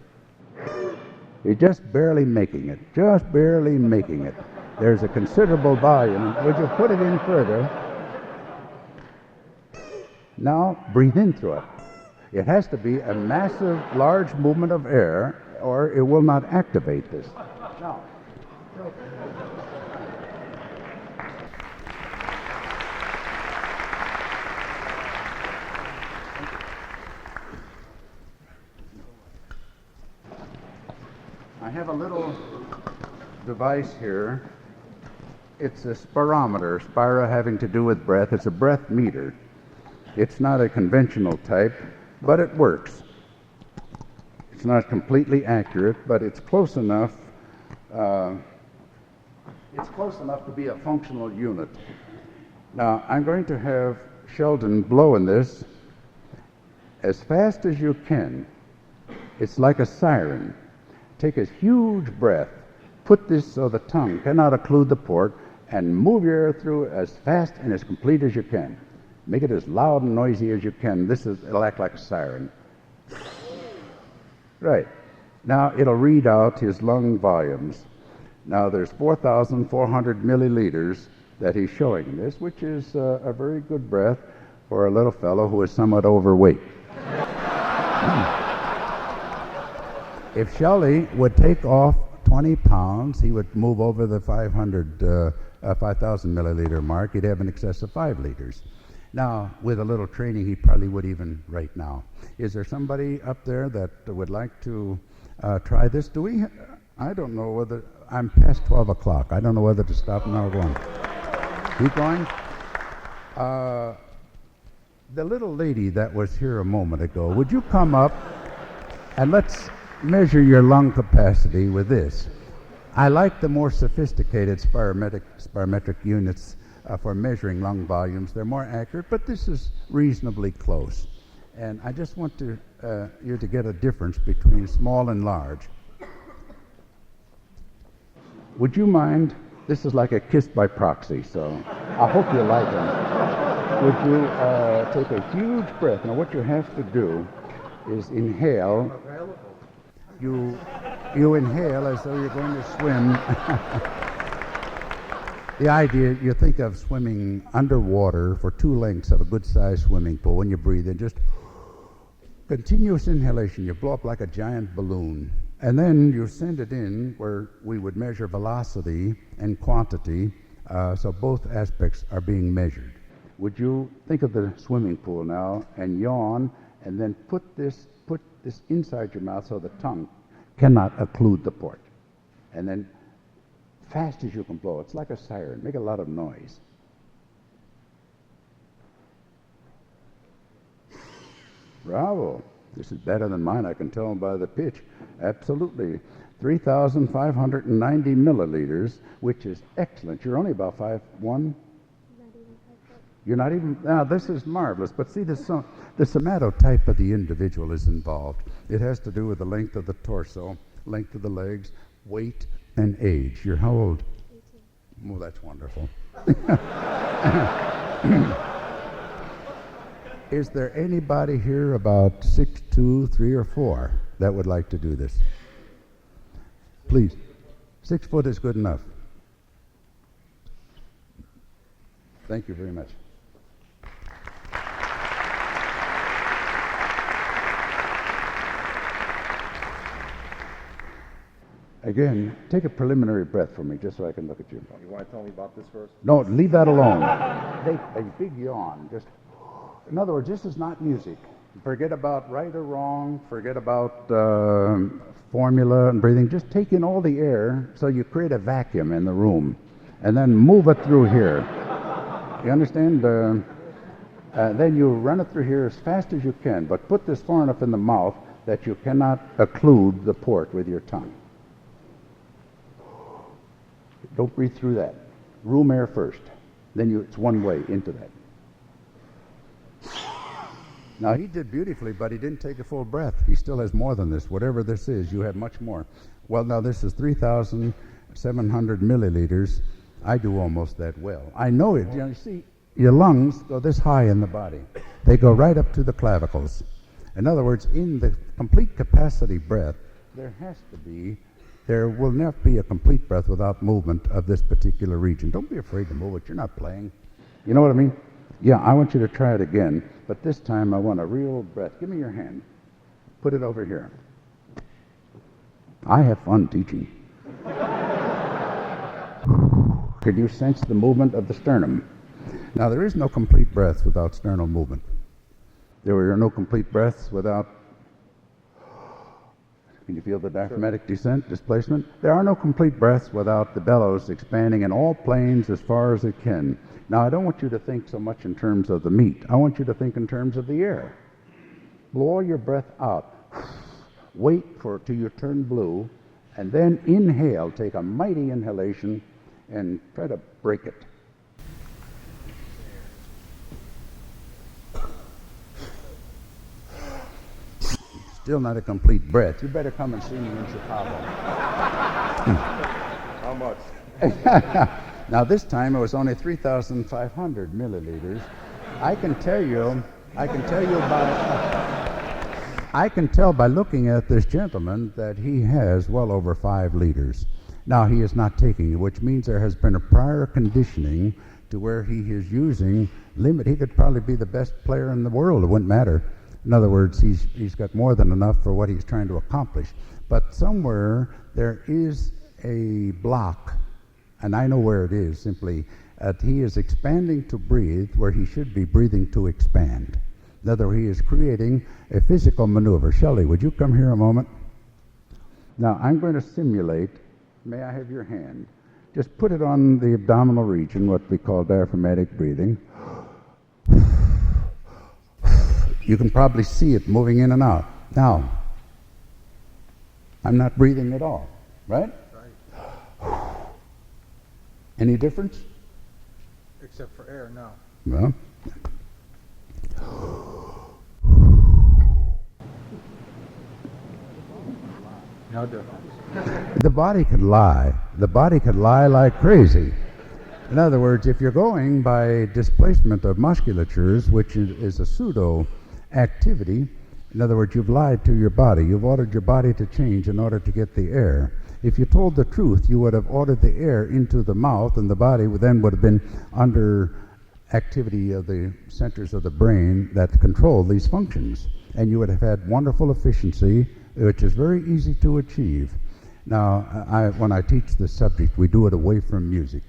You're just barely making it. Just barely making it. There's a considerable volume. Would you put it in further? Now breathe in through it. It has to be a massive, large movement of air, or it will not activate this. Now, I have a little device here. It's a spirometer, spira having to do with breath. It's a breath meter. It's not a conventional type, but it works. It's not completely accurate, but it's close enough. It's close enough to be a functional unit. Now, I'm going to have Sheldon blow in this as fast as you can. It's like a siren. Take a huge breath. Put this so the tongue cannot occlude the port, and move your air through as fast and as complete as you can. Make it as loud and noisy as you can. It'll act like a siren. Right. Now it'll read out his lung volumes. Now there's 4,400 milliliters that he's showing in this, which is a very good breath for a little fellow who is somewhat overweight. If Shelley would take off 20 pounds, he would move over the 5,000 milliliter mark. He'd have in excess of 5 liters. Now, with a little training, he probably would even right now. Is there somebody up there that would like to try this? I don't know whether, I'm past 12 o'clock. I don't know whether to stop now or go on. Keep going. The little lady that was here a moment ago, would you come up and let's measure your lung capacity with this. I like the more sophisticated spirometric units for measuring lung volumes. They're more accurate, but this is reasonably close. And I just want you to get a difference between small and large. Would you mind? This is like a kiss by proxy, so I hope you like it. Would you take a huge breath? Now what you have to do is inhale. You inhale as though you're going to swim. The idea, you think of swimming underwater for 2 lengths of a good-sized swimming pool. When you breathe in, just continuous inhalation. You blow up like a giant balloon. And then you send it in where we would measure velocity and quantity, so both aspects are being measured. Would you think of the swimming pool now and yawn, and then put this inside your mouth so the tongue cannot occlude the port. And then fast as you can blow. It's like a siren. Make a lot of noise. Bravo. This is better than mine. I can tell by the pitch. Absolutely. 3,590 milliliters, which is excellent. You're only about 5'1". You're not even, now this is marvelous, but see the somatotype of the individual is involved. It has to do with the length of the torso, length of the legs, weight, and age. You're how old? 18. Oh, that's wonderful. Is there anybody here about 6'2", 3 or 4 that would like to do this? Please. 6 foot is good enough. Thank you very much. Again, take a preliminary breath for me, just so I can look at you. You want to tell me about this first? No, leave that alone. Take a big yawn. Just, in other words, this is not music. Forget about right or wrong. Forget about formula and breathing. Just take in all the air so you create a vacuum in the room, and then move it through here. You understand? Then you run it through here as fast as you can, but put this far enough in the mouth that you cannot occlude the port with your tongue. Don't breathe through that. Room air first. Then it's one way into that. Now, he did beautifully, but he didn't take a full breath. He still has more than this. Whatever this is, you have much more. Well, now, this is 3,700 milliliters. I do almost that well. I know it. You see, your lungs go this high in the body. They go right up to the clavicles. In other words, in the complete capacity breath, there will never be a complete breath without movement of this particular region. Don't be afraid to move it. You're not playing. You know what I mean? Yeah, I want you to try it again, but this time I want a real breath. Give me your hand. Put it over here. I have fun teaching. Can you sense the movement of the sternum? Now, there is no complete breath without sternal movement. There are no complete breaths without... Can you feel the diaphragmatic displacement? There are no complete breaths without the bellows expanding in all planes as far as it can. Now, I don't want you to think so much in terms of the meat. I want you to think in terms of the air. Blow all your breath out. Wait till you turn blue, and then inhale. Take a mighty inhalation and try to break it. Still not a complete breath. You better come and see me in Chicago. How much? Now, this time it was only 3,500 milliliters. I can tell by looking at this gentleman that he has well over 5 liters. Now, he is not taking it, which means there has been a prior conditioning to where he is using limit. He could probably be the best player in the world. It wouldn't matter. In other words, he's got more than enough for what he's trying to accomplish. But somewhere there is a block, and I know where it is, simply he is expanding to breathe where he should be breathing to expand. In other words, he is creating a physical maneuver. Shelley, would you come here a moment? Now, I'm going to simulate. May I have your hand? Just put it on the abdominal region, what we call diaphragmatic breathing. You can probably see it moving in and out. Now, I'm not breathing at all, right? Right. Any difference? Except for air, no. Well, No difference. the body could lie. The body could lie like crazy. In other words, if you're going by displacement of musculatures, which is a pseudo activity, in other words, you've lied to your body. You've ordered your body to change in order to get the air. If you told the truth, you would have ordered the air into the mouth, and the body would have been under activity of the centers of the brain that control these functions. And you would have had wonderful efficiency, which is very easy to achieve. Now, when I teach this subject, we do it away from music.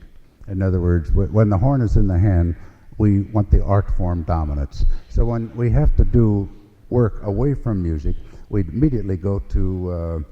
In other words, when the horn is in the hand, we want the art form dominance. So when we have to do work away from music, we immediately go to,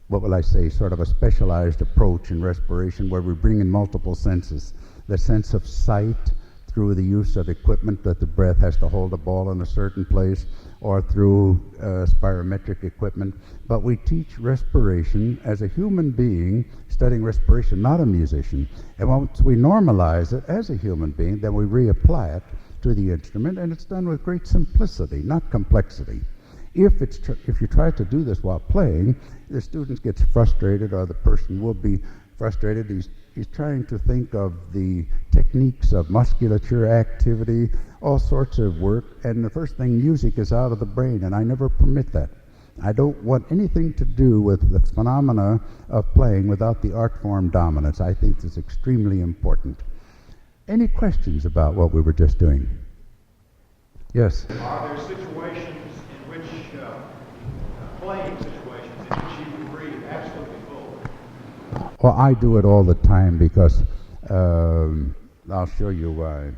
what will I say, sort of a specialized approach in respiration where we bring in multiple senses. The sense of sight through the use of equipment that the breath has to hold a ball in a certain place, or through spirometric equipment. But we teach respiration as a human being studying respiration, not a musician. And once we normalize it as a human being, then we reapply it to the instrument, and it's done with great simplicity, not complexity. If you try to do this while playing, the student gets frustrated, or the person will be frustrated. He's trying to think of the techniques of musculature activity, all sorts of work, and the first thing, music is out of the brain, and I never permit that. I don't want anything to do with the phenomena of playing without the art form dominance. I think it's extremely important. Any questions about what we were just doing? Yes? Are there situations in which, playing situations in which you breathe absolutely full? Well, I do it all the time because I'll show you why.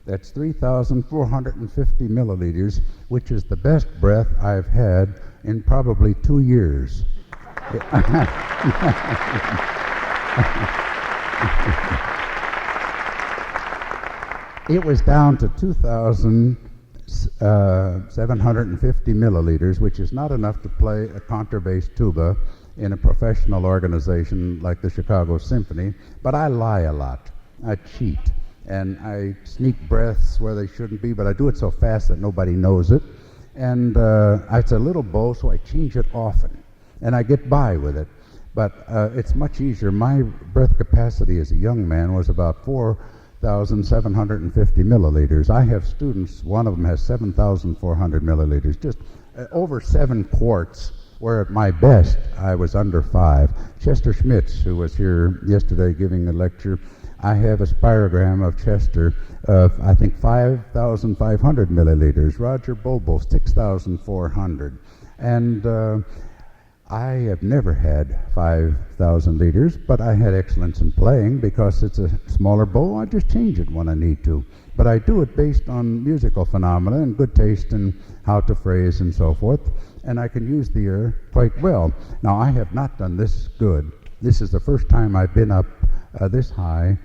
That's 3,450 milliliters, which is the best breath I've had in probably 2 years. It was down to 2,750 milliliters, which is not enough to play a contrabass tuba in a professional organization like the Chicago Symphony, but I lie a lot. I cheat, and I sneak breaths where they shouldn't be, but I do it so fast that nobody knows it. And it's a little bow, so I change it often, and I get by with it. But it's much easier. My breath capacity as a young man was about 4,750 milliliters. I have students, one of them has 7,400 milliliters, just over 7 quarts, where at my best I was under 5. Chester Schmitz, who was here yesterday giving a lecture, I have a spirogram of Chester of, I think, 5,500 milliliters. Roger Bobo, 6,400. And I have never had 5,000 liters, but I had excellence in playing because it's a smaller bow. I just change it when I need to. But I do it based on musical phenomena and good taste in how to phrase and so forth. And I can use the air quite well. Now, I have not done this good. This is the first time I've been up this high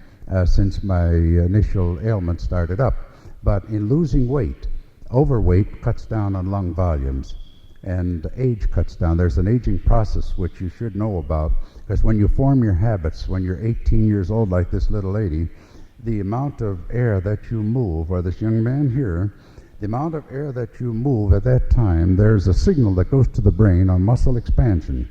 since my initial ailment started up. But in losing weight, overweight cuts down on lung volumes, and age cuts down. There's an aging process which you should know about, because when you form your habits, when you're 18 years old like this little lady, the amount of air that you move, or this young man here, the amount of air that you move at that time, there's a signal that goes to the brain on muscle expansion.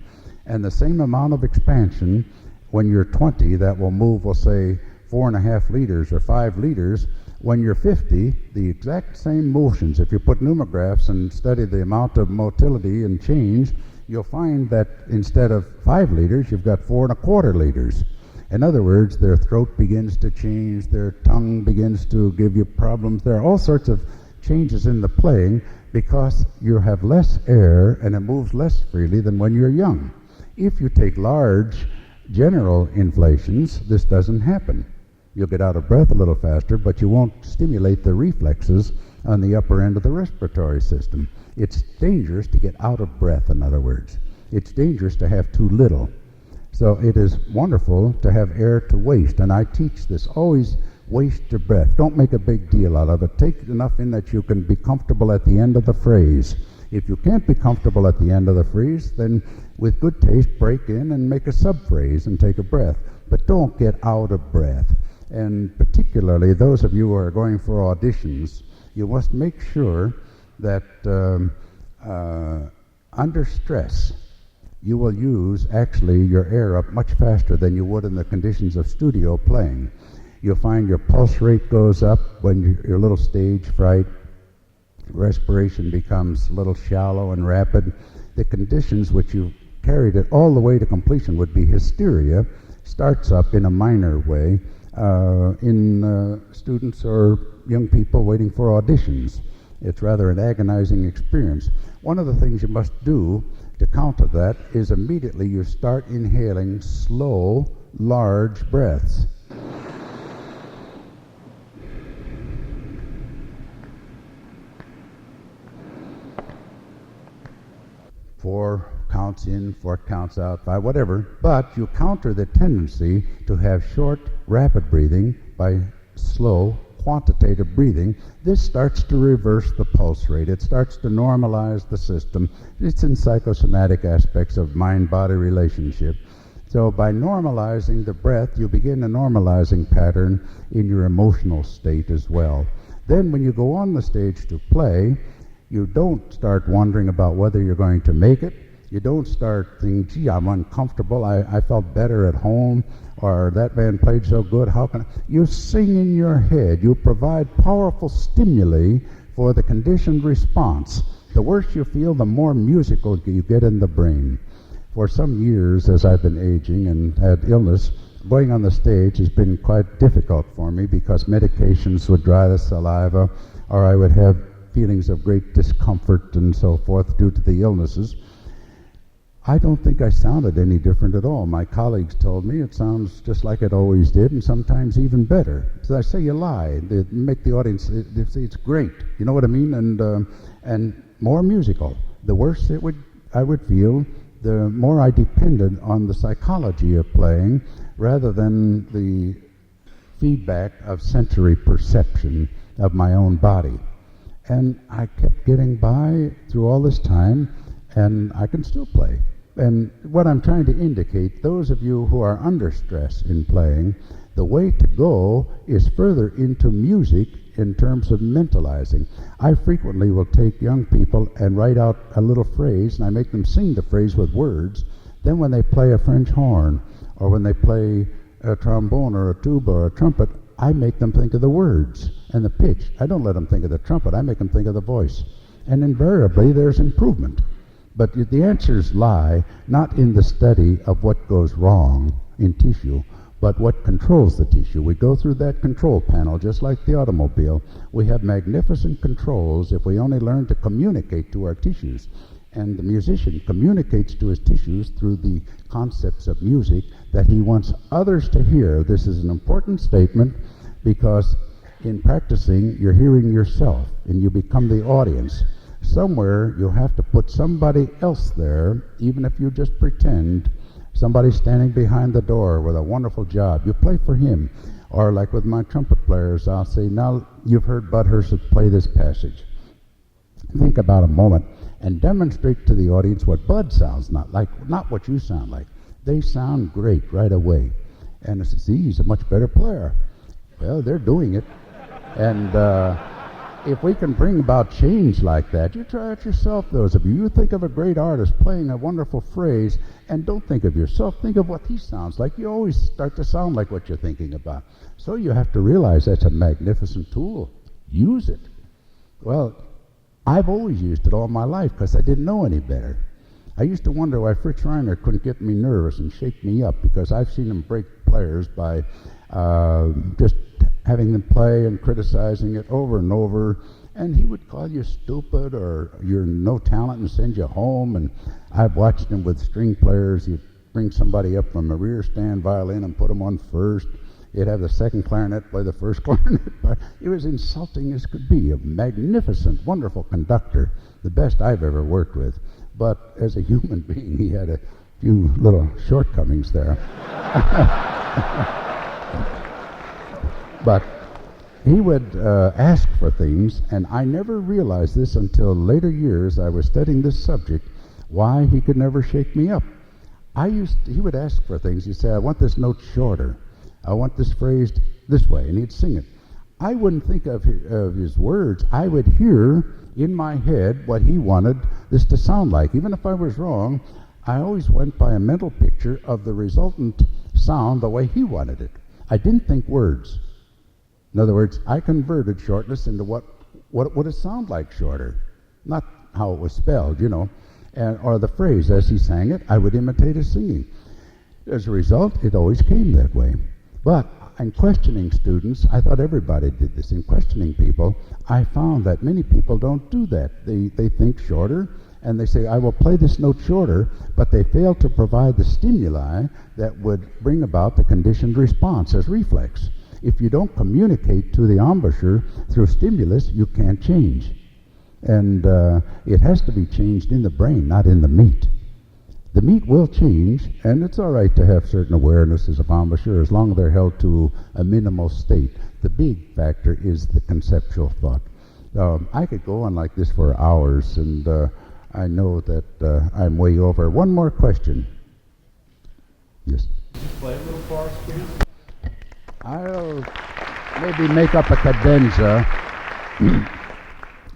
And the same amount of expansion when you're 20 that will move, we'll say, 4.5 liters or 5 liters. When you're 50, the exact same motions, if you put pneumographs and study the amount of motility and change, you'll find that instead of 5 liters, you've got 4.25 liters. In other words, their throat begins to change, their tongue begins to give you problems. There are all sorts of changes in the playing because you have less air and it moves less freely than when you're young. If you take large general inflations, this doesn't happen. You'll get out of breath a little faster, but you won't stimulate the reflexes on the upper end of the respiratory system. It's dangerous to get out of breath, in other words. It's dangerous to have too little. So it is wonderful to have air to waste, and I teach this. Always waste your breath. Don't make a big deal out of it. Take enough in that you can be comfortable at the end of the phrase. If you can't be comfortable at the end of the phrase, then with good taste, break in and make a sub-phrase and take a breath. But don't get out of breath. And particularly those of you who are going for auditions, you must make sure that under stress, you will use actually your air up much faster than you would in the conditions of studio playing. You'll find your pulse rate goes up when you're a little stage fright. Respiration becomes a little shallow and rapid. The conditions which you carried it all the way to completion would be hysteria, starts up in a minor way in students or young people waiting for auditions. It's rather an agonizing experience. One of the things you must do to counter that is immediately you start inhaling slow, large breaths. 4 counts in, 4 counts out, 5, whatever, but you counter the tendency to have short, rapid breathing by slow, quantitative breathing. This starts to reverse the pulse rate. It starts to normalize the system. It's in psychosomatic aspects of mind-body relationship. So by normalizing the breath, you begin a normalizing pattern in your emotional state as well. Then when you go on the stage to play, you don't start wondering about whether you're going to make it. You don't start thinking, gee, I'm uncomfortable. I felt better at home, or that man played so good. How can I? You sing in your head. You provide powerful stimuli for the conditioned response. The worse you feel, the more musical you get in the brain. For some years, as I've been aging and had illness, going on the stage has been quite difficult for me because medications would dry the saliva, or I would have feelings of great discomfort and so forth due to the illnesses. I don't think I sounded any different at all. My colleagues told me it sounds just like it always did, and sometimes even better. So I say you lie. They make the audience, they say it's great. You know what I mean? And more musical. The worse I would feel, the more I depended on the psychology of playing rather than the feedback of sensory perception of my own body. And I kept getting by through all this time, and I can still play. And what I'm trying to indicate, those of you who are under stress in playing, the way to go is further into music in terms of mentalizing. I frequently will take young people and write out a little phrase, and I make them sing the phrase with words. Then when they play a French horn, or when they play a trombone or a tuba or a trumpet, I make them think of the words and the pitch. I don't let them think of the trumpet, I make them think of the voice. And invariably there's improvement. But the answers lie not in the study of what goes wrong in tissue, but what controls the tissue. We go through that control panel just like the automobile. We have magnificent controls if we only learn to communicate to our tissues. And the musician communicates to his tissues through the concepts of music that he wants others to hear. This is an important statement because in practicing, you're hearing yourself and you become the audience. Somewhere you have to put somebody else there, even if you just pretend, somebody standing behind the door with a wonderful job. You play for him. Or like with my trumpet players, I'll say, now you've heard Bud Herseth play this passage. Think about a moment and demonstrate to the audience what Bud sounds not like, not what you sound like. They sound great right away. And I say, see, he's a much better player. Well, they're doing it. And if we can bring about change like that, you try it yourself, those of you. You think of a great artist playing a wonderful phrase, and don't think of yourself, think of what he sounds like. You always start to sound like what you're thinking about. So you have to realize that's a magnificent tool. Use it. Well, I've always used it all my life because I didn't know any better. I used to wonder why Fritz Reiner couldn't get me nervous and shake me up, because I've seen him break players by just having them play and criticizing it over and over, and he would call you stupid or you're no talent and send you home. And I've watched him with string players. He'd bring somebody up from a rear stand violin and put them on first. He'd have the second clarinet play the first clarinet. It was insulting as could be. A magnificent, wonderful conductor, the best I've ever worked with. But as a human being, he had a few little shortcomings there. But he would ask for things, and I never realized this until later years. I was studying this subject, why he could never shake me up. He would ask for things. He'd say, I want this note shorter. I want this phrased this way, and he'd sing it. I wouldn't think of his words. I would hear in my head what he wanted this to sound like. Even if I was wrong, I always went by a mental picture of the resultant sound the way he wanted it. I didn't think words. In other words, I converted shortness into what would it sound like shorter, not how it was spelled, or the phrase as he sang it. I would imitate his singing. As a result, it always came that way. But in questioning students, I thought everybody did this. In questioning people, I found that many people don't do that. They think shorter, and they say, I will play this note shorter, but they fail to provide the stimuli that would bring about the conditioned response as reflex. If you don't communicate to the embouchure through stimulus, you can't change. And it has to be changed in the brain, not in the meat. The meat will change, and it's all right to have certain awarenesses of embouchure as long as they're held to a minimal state. The big factor is the conceptual thought. I could go on like this for hours, and I know that I'm way over. One more question. Yes? Could you play a little for us, please? I'll maybe make up a cadenza.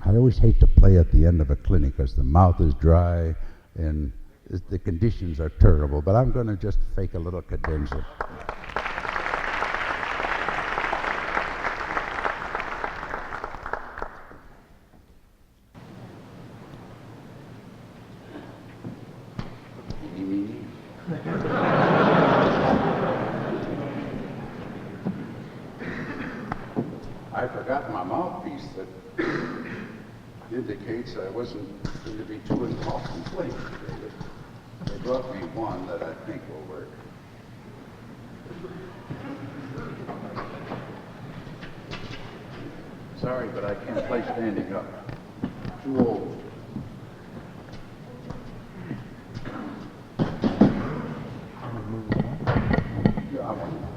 I always hate to play at the end of a clinic because the mouth is dry and the conditions are terrible, but I'm going to just fake a little cadenza. I forgot my mouthpiece that indicates I wasn't going to be too involved in playing today. They brought me one that I think will work. Sorry, but I can't play standing up. Too old. Yeah, I want to.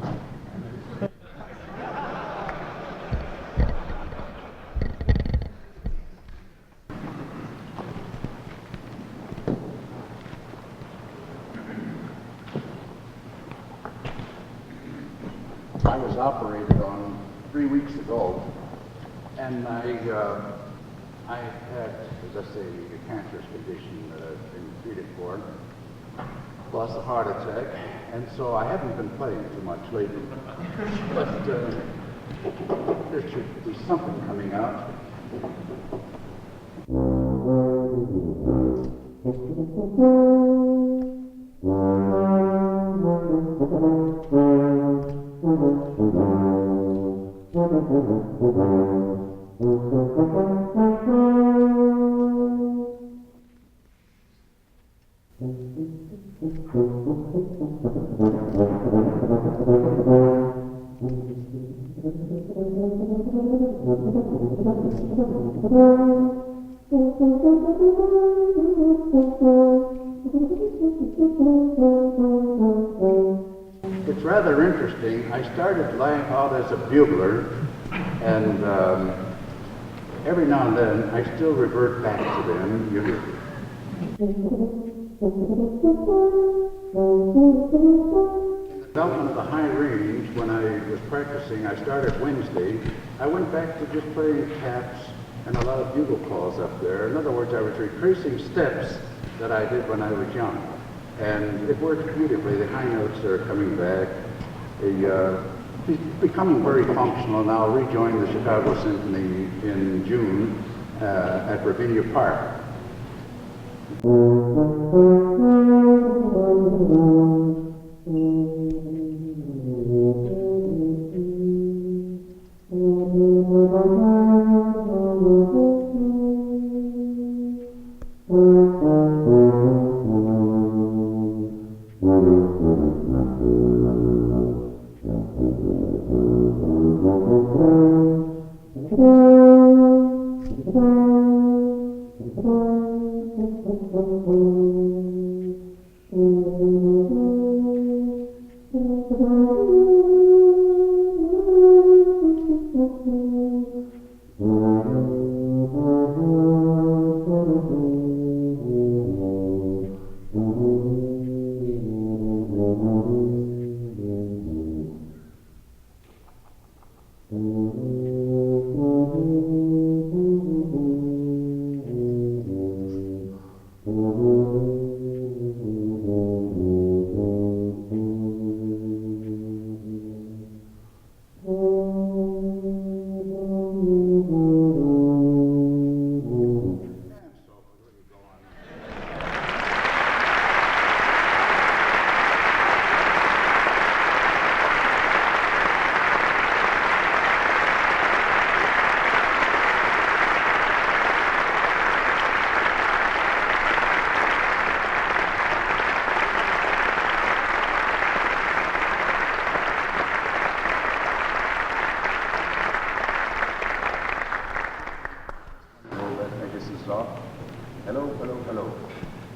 I was operated on 3 weeks ago, and I had, as I say, a cancerous condition that I've been treated for, plus a heart attack, and so I haven't been playing too much lately. But there should be something coming out. It's rather interesting. I started lying out as a bugler, and every now and then I still revert back to them. In the development of the high range, when I was practicing, I started Wednesday. I went back to just playing taps and a lot of bugle calls up there. In other words, I was retracing steps that I did when I was young. And it works beautifully. The high notes are coming back. Becoming very functional now. I'll rejoin the Chicago Symphony in June at Ravinia Park.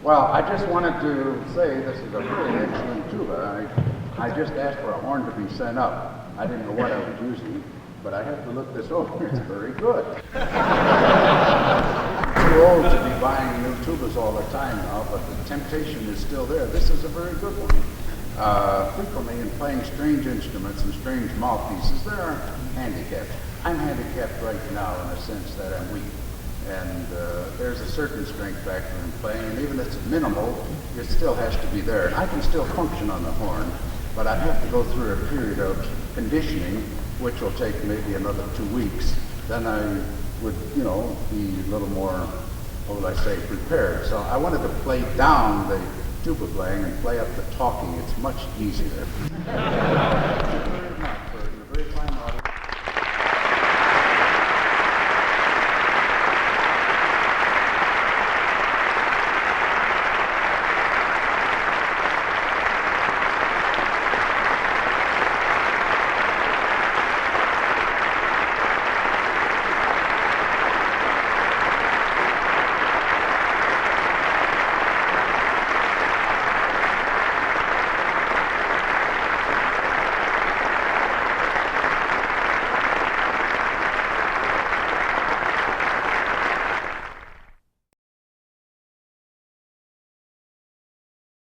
Well, I just wanted to say this is a really excellent tuba. I just asked for a horn to be sent up. I didn't know what I was using, but I have to look this over. It's very good. I'm too old to be buying new tubas all the time now, but the temptation is still there. This is a very good one. Frequently in playing strange instruments and strange mouthpieces, there are handicaps. I'm handicapped right now in the sense that I'm weak. And there's a certain strength factor in playing, and even if it's minimal, it still has to be there. And I can still function on the horn, but I have to go through a period of conditioning, which will take maybe another 2 weeks. Then I would, be a little more, what would I say, prepared. So I wanted to play down the tuba playing and play up the talking. It's much easier.